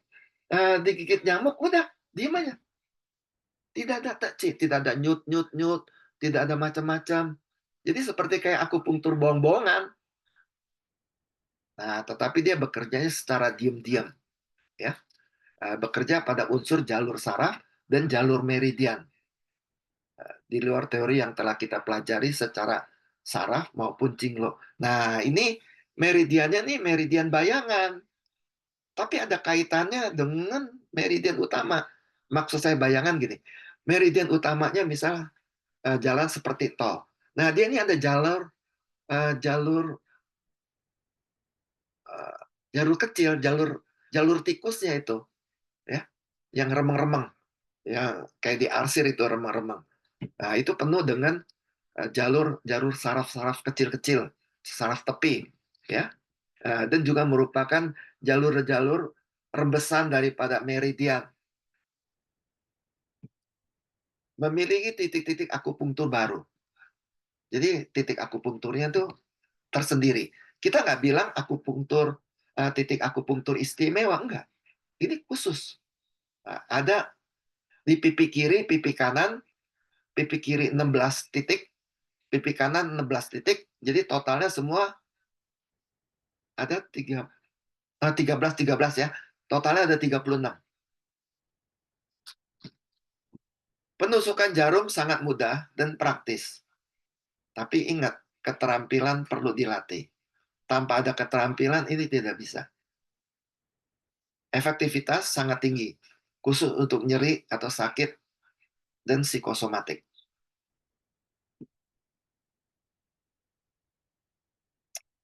B: digigit nyamuk, udah, diem aja. Tidak ada touchy, tidak ada nyut-nyut-nyut, tidak ada macam-macam. Jadi seperti kayak akupunktur bohong-bohongan. Nah, tetapi dia bekerjanya secara diam-diam, ya. Bekerja pada unsur jalur saraf dan jalur meridian. Di luar teori yang telah kita pelajari secara saraf maupun cinglo. Nah, ini meridiannya nih meridian bayangan, tapi ada kaitannya dengan meridian utama. Maksud saya bayangan gini, meridian utamanya misalnya jalan seperti tol. Nah, dia ini ada jalur jalur eh, jalur kecil, jalur tikusnya itu, ya, yang remeng-remeng, yang kayak di arsir itu remeng-remeng. Nah, itu penuh dengan jalur jalur saraf-saraf kecil-kecil, saraf tepi, ya. Dan juga merupakan jalur-jalur rembesan daripada meridian. Memiliki titik-titik akupunktur baru. Jadi titik akupunkturnya tuh tersendiri. Kita nggak bilang akupunktur titik akupunktur istimewa, enggak. Ini khusus. Ada di pipi kiri, pipi kiri 16 titik, pipi kanan 16 titik. Jadi totalnya semua ada 13 ya. Totalnya ada 36. Penusukan jarum sangat mudah dan praktis. Tapi ingat, keterampilan perlu dilatih. Tanpa ada keterampilan ini tidak bisa. Efektivitas sangat tinggi, khusus untuk nyeri atau sakit dan psikosomatik.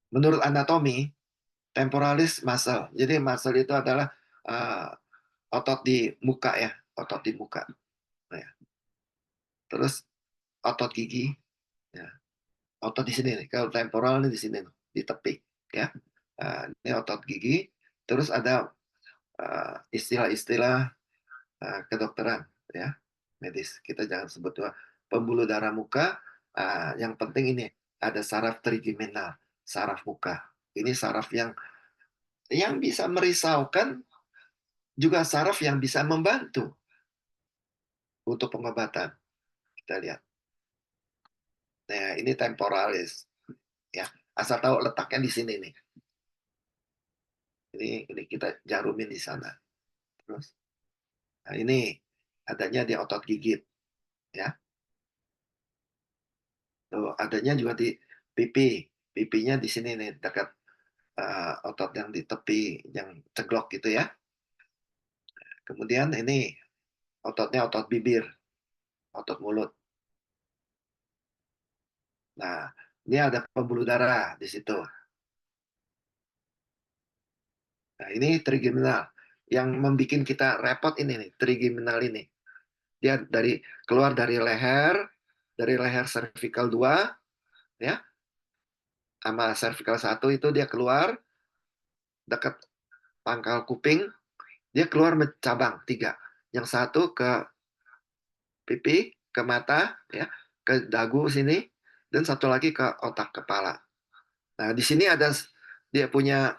B: Menurut anatomi, temporalis muscle. Jadi muscle itu adalah uh, otot di muka ya, otot di muka. Nah, ya. Terus otot gigi, ya. Otot di sini nih. Kalau temporal ini di sini, di tepi, ya. Ini otot gigi. Terus ada istilah-istilah kedokteran, ya, medis. Kita jangan sebut pembuluh darah muka. Yang penting ini ada saraf trigeminal, saraf muka. Ini saraf yang bisa merisaukan, juga saraf yang bisa membantu untuk pengobatan. Kita lihat. Nah, ini temporalis. Ya, asal tahu letaknya di sini nih. Ini kita jarumin di sana. Terus, nah ini adanya di otot gigit, ya. Tuh, adanya juga di pipi. Pipinya di sini nih, dekat otot yang di tepi, yang ceglok gitu ya. Kemudian ini ototnya otot bibir, otot mulut. Nah, ini ada pembuluh darah di situ. Nah, ini trigeminal. Yang membuat kita repot ini nih, trigeminal ini. Dia keluar dari leher cervical 2, ya, sama cervical 1 itu dia keluar dekat pangkal kuping, dia keluar cabang 3. Yang satu ke pipi, ke mata, ya, ke dagu sini, dan satu lagi ke otak kepala. Nah, di sini ada dia punya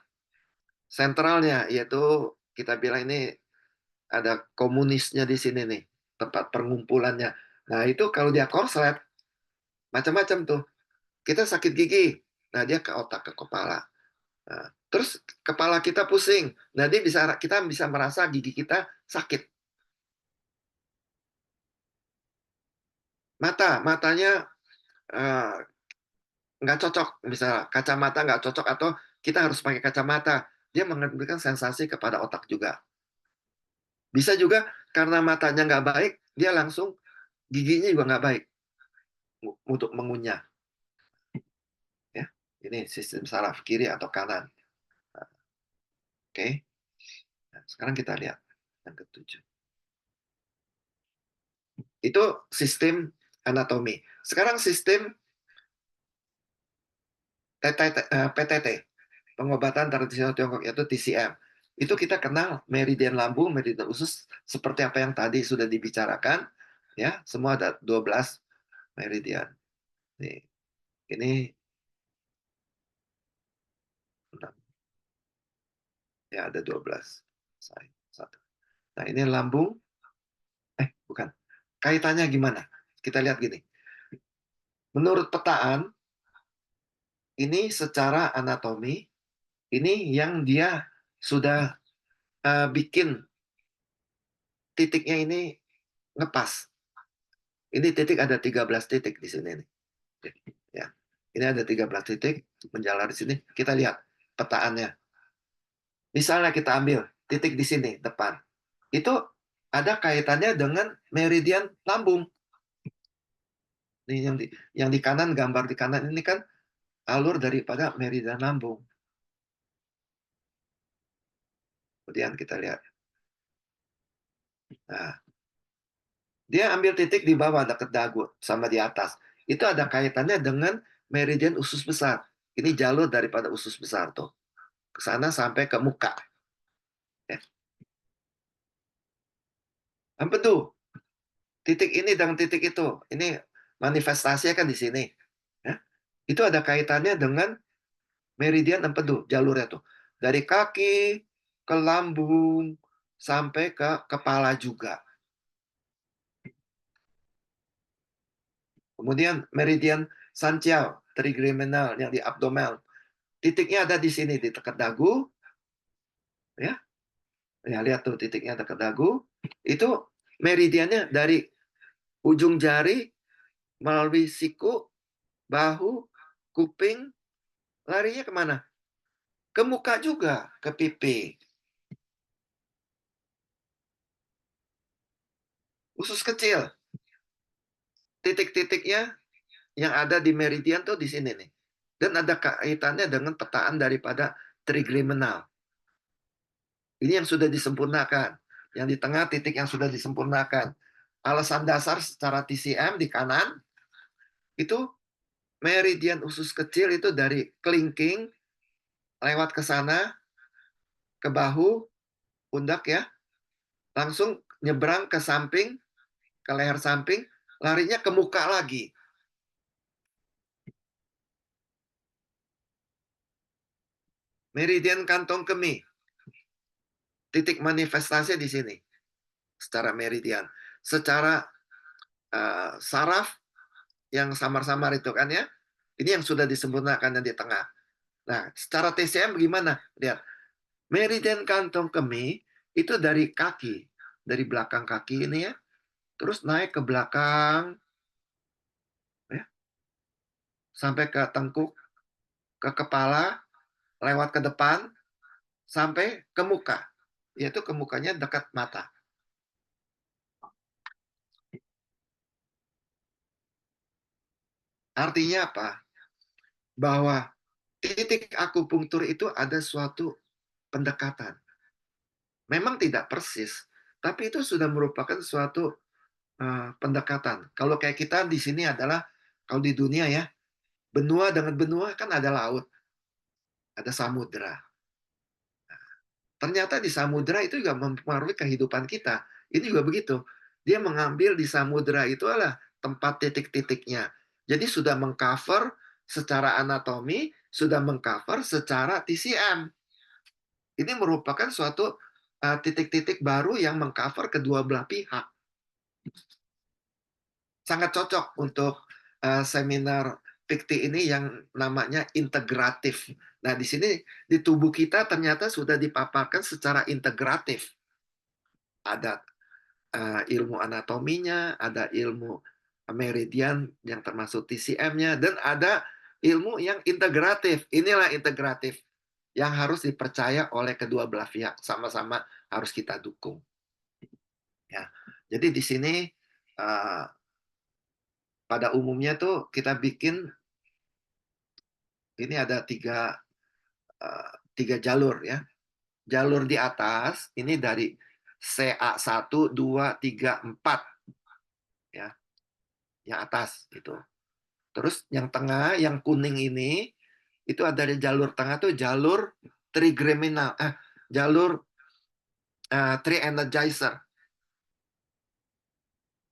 B: sentralnya, yaitu kita bilang ini ada komunisnya di sini nih, tempat pengumpulannya. Nah, itu kalau dia korslet, macam-macam tuh. Kita sakit gigi, nah dia ke otak, ke kepala. Nah, terus kepala kita pusing, nah kita bisa merasa gigi kita sakit. matanya eh, nggak cocok, misalnya kacamata nggak cocok atau kita harus pakai kacamata, dia memberikan sensasi kepada otak juga. Bisa juga karena matanya nggak baik, dia langsung giginya juga nggak baik untuk mengunyah. Ya, ini sistem saraf kiri atau kanan. Oke, nah, sekarang kita lihat yang ketujuh. Itu sistem anatomi. Sekarang sistem PTT, pengobatan tradisional Tiongkok, yaitu TCM. Itu kita kenal meridian lambung, meridian usus, seperti apa yang tadi sudah dibicarakan. Ya, semua ada 12 meridian. Nih, ini ya ada 12. Satu. Nah, ini lambung. Bukan. Kaitannya gimana? Kita lihat gini. Menurut petaan, ini secara anatomi, ini yang dia sudah bikin titiknya ini ngepas. Ini titik ada 13 titik di sini nih. Ya. Ini ada 13 titik menjalar di sini. Kita lihat petaannya. Misalnya kita ambil titik di sini depan. Itu ada kaitannya dengan meridian lambung. Ini yang di kanan, gambar di kanan ini kan alur daripada meridian lambung. Kemudian kita lihat. Nah, dia ambil titik di bawah dekat dagu sama di atas. Itu ada kaitannya dengan meridian usus besar. Ini jalur daripada usus besar tuh. Ke sana sampai ke muka. Ya. Empedu. Titik ini dan titik itu. Ini manifestasinya kan di sini. Ya. Itu ada kaitannya dengan meridian empedu, jalurnya tuh. Dari kaki ke lambung sampai ke kepala juga. Kemudian meridian Sanjiao, trigeminal yang di abdomen. Titiknya ada di sini di dekat dagu, ya. Ya, lihat tuh titiknya dekat dagu. Itu meridiannya dari ujung jari melalui siku, bahu, kuping, larinya kemana? Ke muka juga, ke pipi. Usus kecil, titik-titiknya yang ada di meridian tuh di sini nih. Dan ada kaitannya dengan petaan daripada trigeminal. Ini yang sudah disempurnakan. Yang di tengah titik yang sudah disempurnakan. Alasan dasar secara TCM di kanan, itu meridian usus kecil itu dari kelingking, lewat ke sana, ke bahu, pundak ya, langsung nyebrang ke samping, ke leher samping, larinya ke muka lagi. Meridian kantong kemih, titik manifestasi di sini, secara meridian. Secara saraf, yang samar-samar itu kan ya, ini yang sudah disempurnakan yang di tengah. Nah, secara TCM bagaimana? Lihat, meridian kantong kemih itu dari kaki, dari belakang kaki ini ya, terus naik ke belakang, ya, sampai ke tengkuk, ke kepala, lewat ke depan, sampai ke muka, yaitu ke mukanya dekat mata. Artinya apa? Bahwa titik akupunktur itu ada suatu pendekatan. Memang tidak persis, tapi itu sudah merupakan suatu pendekatan. Kalau kayak kita di sini adalah, kalau di dunia ya, benua dengan benua kan ada laut, ada samudra. Ternyata di samudra itu juga mempengaruhi kehidupan kita. Ini juga begitu. Dia mengambil di samudra itu adalah tempat titik-titiknya. Jadi sudah mengcover secara anatomi, sudah mengcover secara TCM. Ini merupakan suatu titik-titik baru yang mengcover kedua belah pihak. Sangat cocok untuk seminar PIKTI ini yang namanya integratif. Nah, di sini di tubuh kita ternyata sudah dipaparkan secara integratif. Ada ilmu anatominya, ada ilmu meridian yang termasuk TCM-nya, dan ada ilmu yang integratif. Inilah integratif yang harus dipercaya oleh kedua belah pihak, sama-sama harus kita dukung. Ya, jadi di sini pada umumnya tuh kita bikin ini ada tiga jalur ya. Jalur di atas ini dari CA1, 2, 3, 4 ya, yang atas itu. Terus yang tengah, yang kuning ini itu ada di jalur tengah tuh jalur trigeminal, jalur tri-energizer,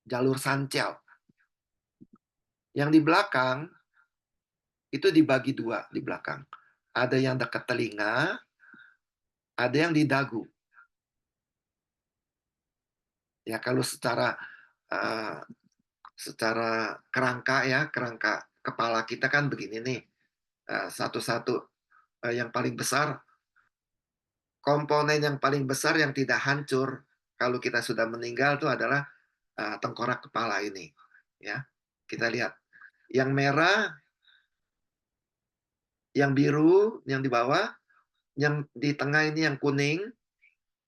B: jalur Sanchel. Yang di belakang itu dibagi dua di belakang. Ada yang dekat telinga, ada yang di dagu. Ya kalau secara kerangka ya, kerangka kepala kita kan begini nih. Satu-satu yang paling besar, komponen yang paling besar yang tidak hancur kalau kita sudah meninggal itu adalah tengkorak kepala ini. Ya, kita lihat. Yang merah, yang biru, yang di bawah, yang di tengah ini yang kuning,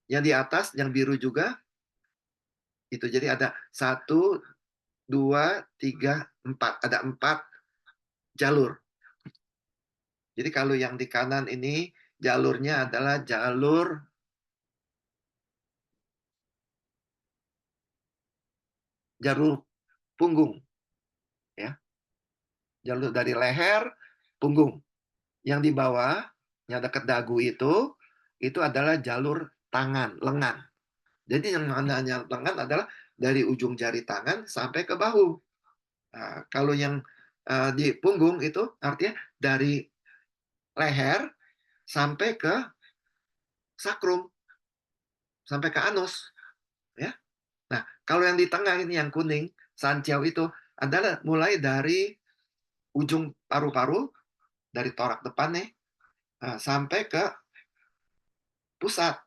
B: yang di atas yang biru juga. Itu jadi ada 1, 2, 3, 4. Ada 4 jalur. Jadi kalau yang di kanan ini jalurnya adalah jalur punggung, ya. Jalur dari leher, punggung. Yang di bawah, yang dekat dagu itu adalah jalur tangan, lengan. Jadi yang namanya lengan adalah dari ujung jari tangan sampai ke bahu. Nah, kalau yang di punggung itu artinya dari leher sampai ke sakrum, sampai ke anus, ya. Nah, kalau yang di tengah ini yang kuning, Sanjiao itu adalah mulai dari ujung paru-paru, dari torak depan nih, sampai ke pusar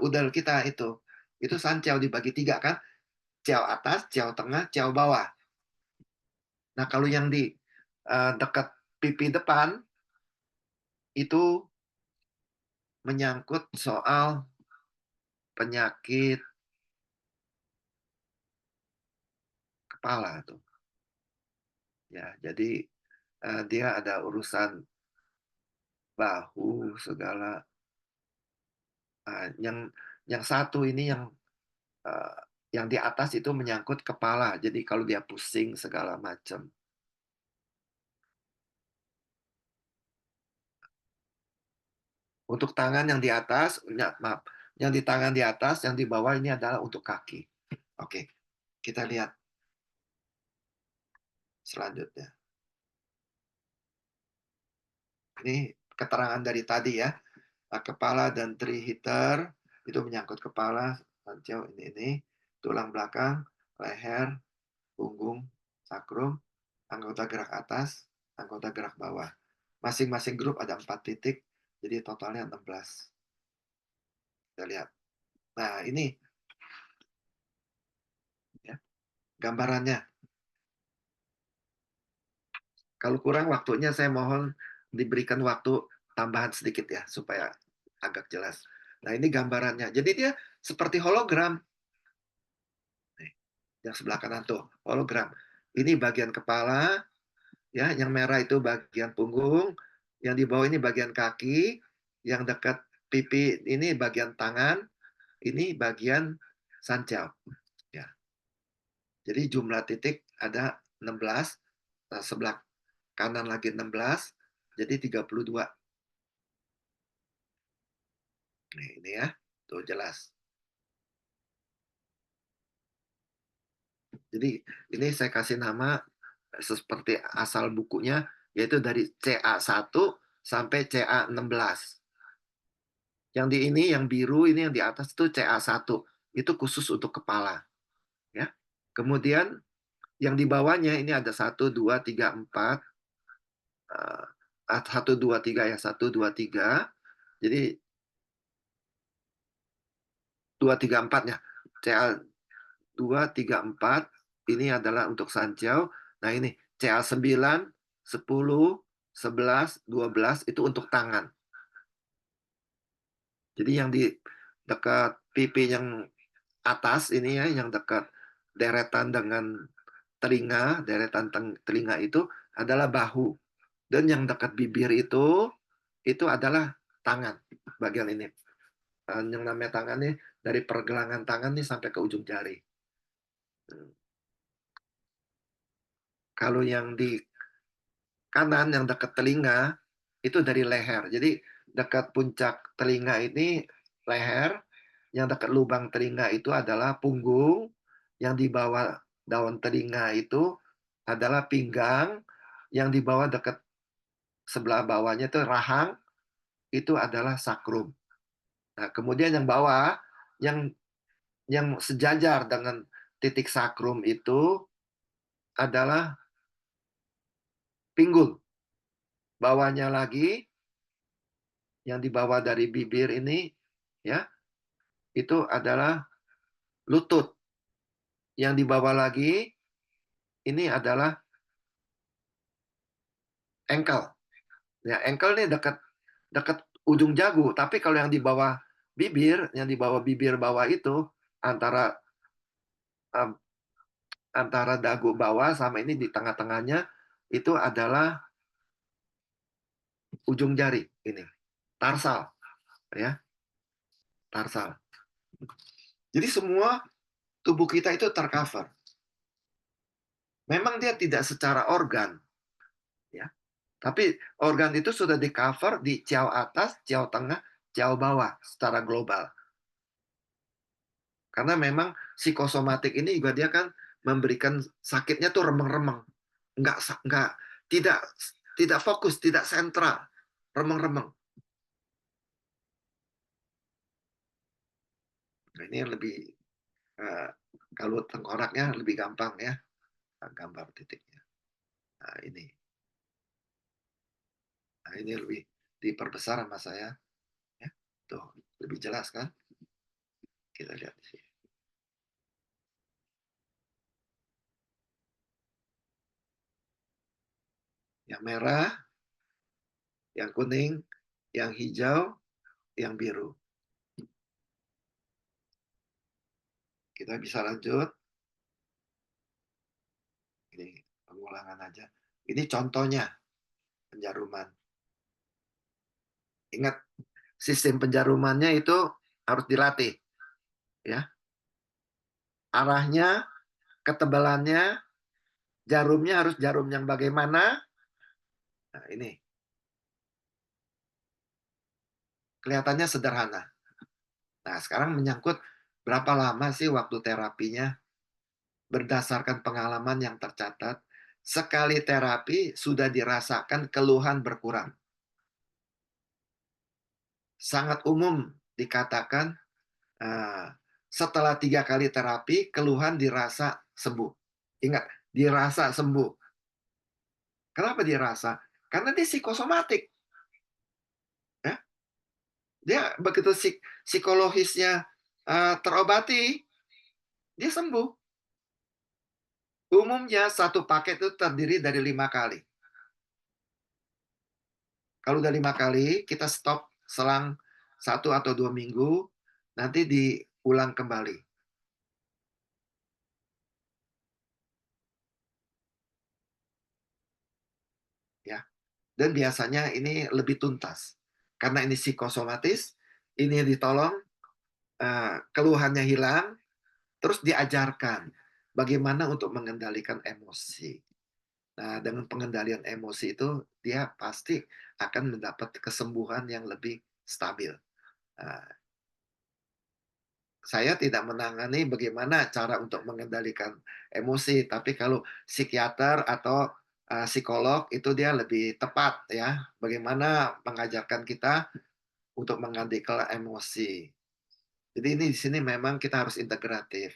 B: udel kita itu. Itu Sanjiao dibagi 3 kan, ciao atas, ciao tengah, ciao bawah. Nah, kalau yang di dekat pipi depan itu menyangkut soal penyakit kepala tuh. Ya, jadi dia ada urusan bahu segala. Yang satu ini yang di atas itu menyangkut kepala. Jadi kalau dia pusing segala macam. Untuk tangan yang di atas, maaf, yang di tangan di atas, yang di bawah ini adalah untuk kaki. Oke, kita lihat selanjutnya. Ini keterangan dari tadi ya. Kepala dan trihiter itu menyangkut kepala, ini, tulang belakang, leher, punggung, sakrum, anggota gerak atas, anggota gerak bawah. Masing-masing grup ada 4 titik, jadi totalnya 16. Kita lihat. Nah, ini ya, gambarannya. Kalau kurang waktunya, saya mohon diberikan waktu tambahan sedikit ya, supaya agak jelas. Nah, ini gambarannya. Jadi dia seperti hologram. Nih, yang sebelah kanan tuh, hologram. Ini bagian kepala, ya, yang merah itu bagian punggung, yang di bawah ini bagian kaki, yang dekat pipi ini bagian tangan, ini bagian sancau. Ya. Jadi jumlah titik ada 16, sebelah kanan lagi 16, jadi 32. Nih, ini ya, tuh jelas. Jadi ini saya kasih nama seperti asal bukunya, yaitu dari CA1 sampai CA16. Yang di ini, yang biru ini yang di atas itu CA1. Itu khusus untuk kepala. Ya. Kemudian yang di bawahnya ini ada 1, 2, 3, 4. 1, 2, 3 ya, 1, 2, 3. Jadi 2, 3, 4 ya. CA 2, 3, 4. ini adalah untuk Sanjiao. Nah ini CA9, 10, 11, 12 itu untuk tangan. Jadi yang di dekat pipi yang atas ini ya, yang dekat deretan dengan telinga, deretan telinga itu adalah bahu. Dan yang dekat bibir itu adalah tangan, bagian ini. Yang namanya tangan nih, dari pergelangan tangan nih sampai ke ujung jari. Kalau yang di kanan, yang dekat telinga, itu dari leher. Jadi dekat puncak telinga ini leher, yang dekat lubang telinga itu adalah punggung, yang di bawah daun telinga itu adalah pinggang, yang di bawah dekat sebelah bawahnya itu rahang, itu adalah sakrum. Nah, kemudian yang bawah, yang sejajar dengan titik sakrum itu adalah pinggul. Bawahnya lagi, yang di bawah dari bibir ini, ya, itu adalah lutut. Yang di bawah lagi, ini adalah ankle. Ya, ankle ini dekat dekat ujung jagu. Tapi kalau yang di bawah bibir, yang di bawah bibir bawah itu antara um, antara dagu bawah sama ini di tengah-tengahnya itu adalah ujung jari ini, tarsal, ya, tarsal. Jadi semua tubuh kita itu tercover. Memang dia tidak secara organ, ya, tapi organ itu sudah di cover di ciao atas, ciao tengah, ciao bawah secara global. Karena memang psikosomatik ini juga dia kan memberikan sakitnya tuh remeng-remeng. Enggak, tidak tidak fokus, tidak sentral, remeng-remeng. Nah, ini yang lebih kalau tengkoraknya lebih gampang ya, gambar titiknya. Nah, ini. Nah, ini lebih diperbesar sama saya. Ya. Tuh, lebih jelas kan? Kita lihat di sini. Yang merah, yang kuning, yang hijau, yang biru. Kita bisa lanjut. Ini pengulangan aja. Ini contohnya penjaruman. Ingat, sistem penjarumannya itu harus dilatih. Ya, arahnya, ketebalannya, jarumnya harus jarum yang bagaimana. Nah, ini kelihatannya sederhana. Nah, sekarang menyangkut berapa lama sih waktu terapinya. Berdasarkan pengalaman yang tercatat, sekali terapi sudah dirasakan keluhan berkurang. Sangat umum dikatakan setelah 3 kali terapi, keluhan dirasa sembuh. Ingat, dirasa sembuh. Kenapa dirasa? Karena dia psikosomatik. Ya? Dia begitu psikologisnya terobati, dia sembuh. Umumnya satu paket itu terdiri dari 5 kali. Kalau udah 5 kali, kita stop selang 1 atau 2 minggu, nanti diulang kembali. Ya. Dan biasanya ini lebih tuntas. Karena ini psikosomatis, ini ditolong, keluhannya hilang, terus diajarkan bagaimana untuk mengendalikan emosi. Nah, dengan pengendalian emosi itu, dia pasti akan mendapat kesembuhan yang lebih stabil. Nah, saya tidak menangani bagaimana cara untuk mengendalikan emosi, tapi kalau psikiater atau psikolog itu dia lebih tepat ya, bagaimana mengajarkan kita untuk mengendalikan emosi. Jadi ini di sini memang kita harus integratif.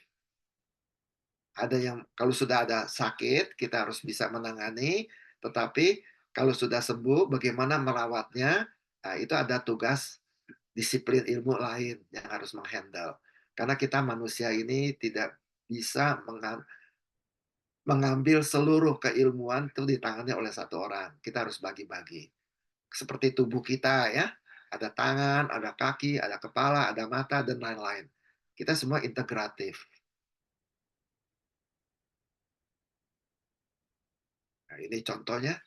B: Ada yang kalau sudah ada sakit kita harus bisa menangani, tetapi kalau sudah sembuh bagaimana merawatnya, nah, itu ada tugas disiplin ilmu lain yang harus menghandle. Karena kita manusia ini tidak bisa mengambil seluruh keilmuan itu ditangani oleh satu orang. Kita harus bagi-bagi. Seperti tubuh kita ya, ada tangan, ada kaki, ada kepala, ada mata, dan lain-lain. Kita semua integratif. Nah, ini contohnya.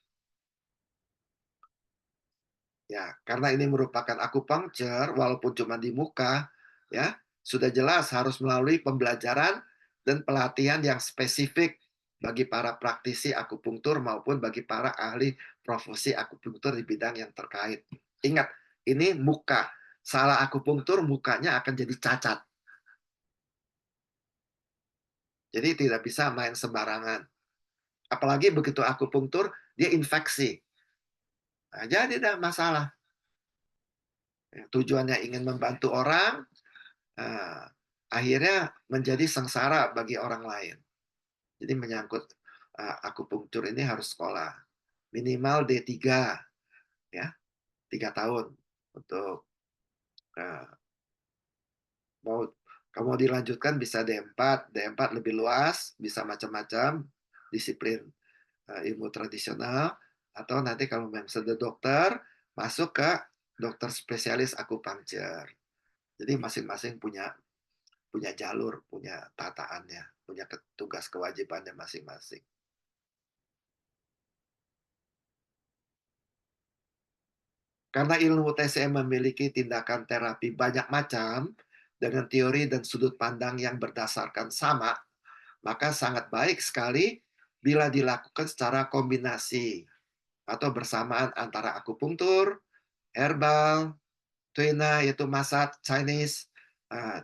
B: Ya, karena ini merupakan akupunktur, walaupun cuma di muka, ya, sudah jelas harus melalui pembelajaran dan pelatihan yang spesifik bagi para praktisi akupunktur maupun bagi para ahli profesi akupunktur di bidang yang terkait. Ingat, ini muka. Salah akupunktur, mukanya akan jadi cacat. Jadi tidak bisa main sembarangan. Apalagi begitu akupunktur, dia infeksi. Nah, jadi dah masalah. Tujuannya ingin membantu orang, Nah, akhirnya menjadi sengsara bagi orang lain. Jadi menyangkut akupunktur ini harus sekolah minimal D3 ya, 3 tahun untuk uh, mau kamu dilanjutkan bisa D4, D4 lebih luas, bisa macam-macam disiplin ilmu tradisional atau nanti kalau memang sudah dokter masuk ke dokter spesialis akupunktur. Jadi masing-masing punya punya jalur, punya tataannya, punya tugas kewajibannya masing-masing. Karena ilmu TCM memiliki tindakan terapi banyak macam dengan teori dan sudut pandang yang berdasarkan sama, maka sangat baik sekali bila dilakukan secara kombinasi atau bersamaan antara akupunktur, herbal, tuina yaitu massage Chinese,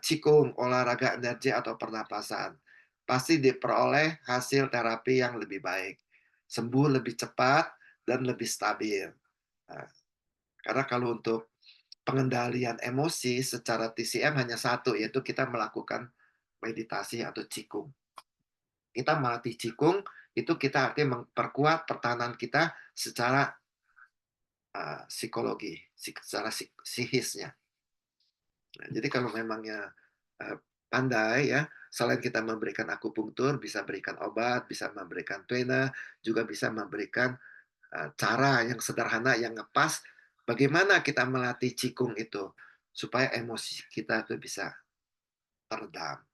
B: qigong olahraga energi atau pernapasan. Pasti diperoleh hasil terapi yang lebih baik, sembuh lebih cepat dan lebih stabil. Nah, karena kalau untuk pengendalian emosi secara TCM hanya satu, yaitu kita melakukan meditasi atau qigong. Kita melatih qigong itu kita artinya memperkuat pertahanan kita secara psikologi, secara psikisnya. Nah, jadi kalau memangnya pandai ya, selain kita memberikan akupunktur, bisa berikan obat, bisa memberikan tuina, juga bisa memberikan cara yang sederhana, yang ngepas, bagaimana kita melatih qigong itu, supaya emosi kita itu bisa teredam.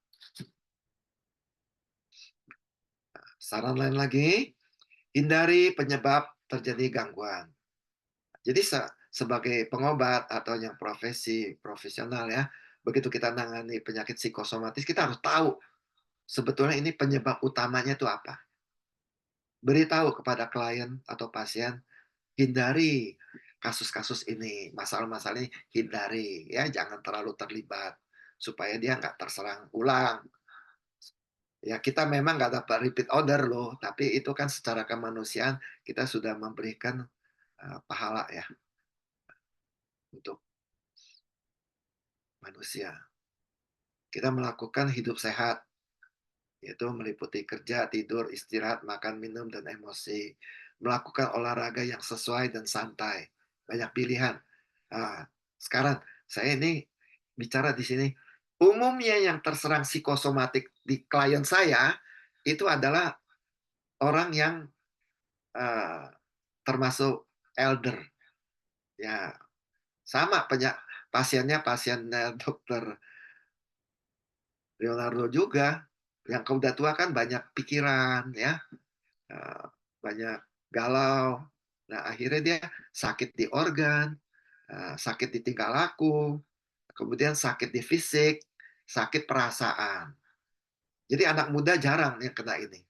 B: Saran lain lagi, hindari penyebab terjadi gangguan. Jadi sebagai pengobat atau yang profesional ya, begitu kita nangani penyakit psikosomatis, kita harus tahu sebetulnya ini penyebab utamanya itu apa. Beritahu kepada klien atau pasien, hindari kasus-kasus ini, masalah-masalah ini hindari, ya jangan terlalu terlibat supaya dia nggak terserang ulang. Ya kita memang nggak dapat repeat order loh, tapi itu kan secara kemanusiaan kita sudah memberikan pahala ya untuk manusia. Kita melakukan hidup sehat, yaitu meliputi kerja, tidur, istirahat, makan, minum, dan emosi. Melakukan olahraga yang sesuai dan santai. Banyak pilihan. Nah, sekarang saya ini bicara di sini. Umumnya yang terserang psikosomatik di klien saya itu adalah orang yang uh, termasuk elder. Ya, sama pasiennya pasiennya dokter Leonardo juga. Yang udah tua kan banyak pikiran ya, eh, banyak galau. Nah, akhirnya dia sakit di organ, sakit di tingkah laku, kemudian sakit di fisik, sakit perasaan. Jadi anak muda jarang yang kena ini.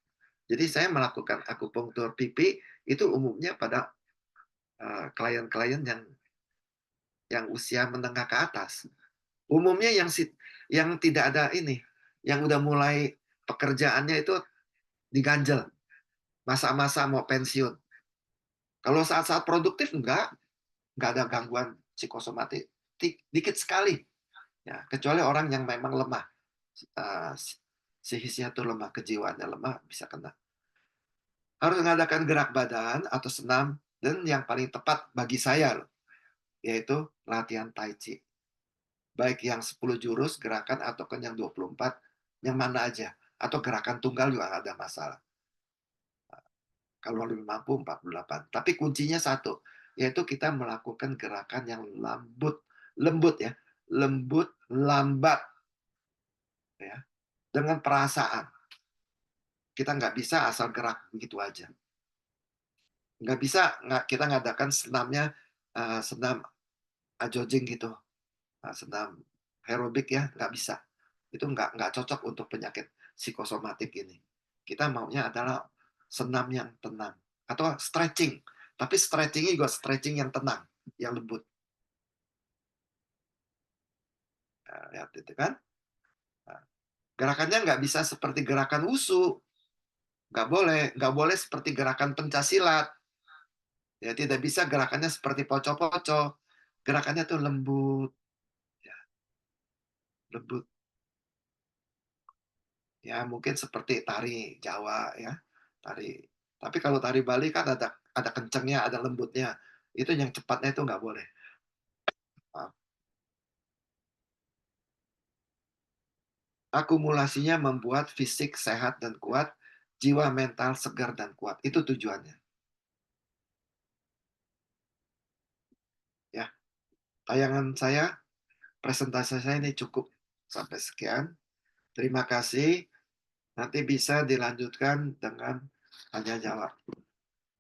B: Jadi saya melakukan akupunktur pipi itu umumnya pada klien-klien yang usia menengah ke atas. Umumnya yang tidak ada ini, yang udah mulai pekerjaannya itu diganjel, masa-masa mau pensiun. Kalau saat-saat produktif nggak ada gangguan psikosomatik, dikit sekali. Ya, kecuali orang yang memang lemah, uh, psikisnya tuh lemah, kejiwaannya lemah bisa kena. Harus mengadakan gerak badan atau senam dan yang paling tepat bagi saya loh, yaitu latihan tai chi. Baik yang 10 jurus gerakan atau yang 24, yang mana aja. Atau gerakan tunggal juga nggak ada masalah. Kalau lebih mampu 48. Tapi kuncinya satu, yaitu kita melakukan gerakan yang lembut ya, lembut, lambat ya, dengan perasaan. Kita nggak bisa asal gerak begitu aja. Nggak bisa kita ngadakan senamnya senam jogging gitu, senam aerobik ya, nggak bisa. Itu nggak cocok untuk penyakit psikosomatik ini. Kita maunya adalah senam yang tenang atau stretching, tapi stretching juga stretching yang tenang, yang lembut. Nah, lihat itu kan. Nah, gerakannya nggak bisa seperti gerakan wushu, nggak boleh seperti gerakan pencaksilat. Ya, tidak bisa gerakannya seperti poco-poco. Gerakannya tuh lembut, ya, lembut. Ya, mungkin seperti tari Jawa ya, tari. Tapi kalau tari Bali kan ada kencengnya, ada lembutnya. Itu yang cepatnya itu nggak boleh. Maaf. Akumulasinya membuat fisik sehat dan kuat, jiwa mental segar dan kuat. Itu tujuannya. Ya, tayangan saya, presentasi saya ini cukup sampai sekian. Terima kasih. Nanti bisa dilanjutkan dengan tanya jawab.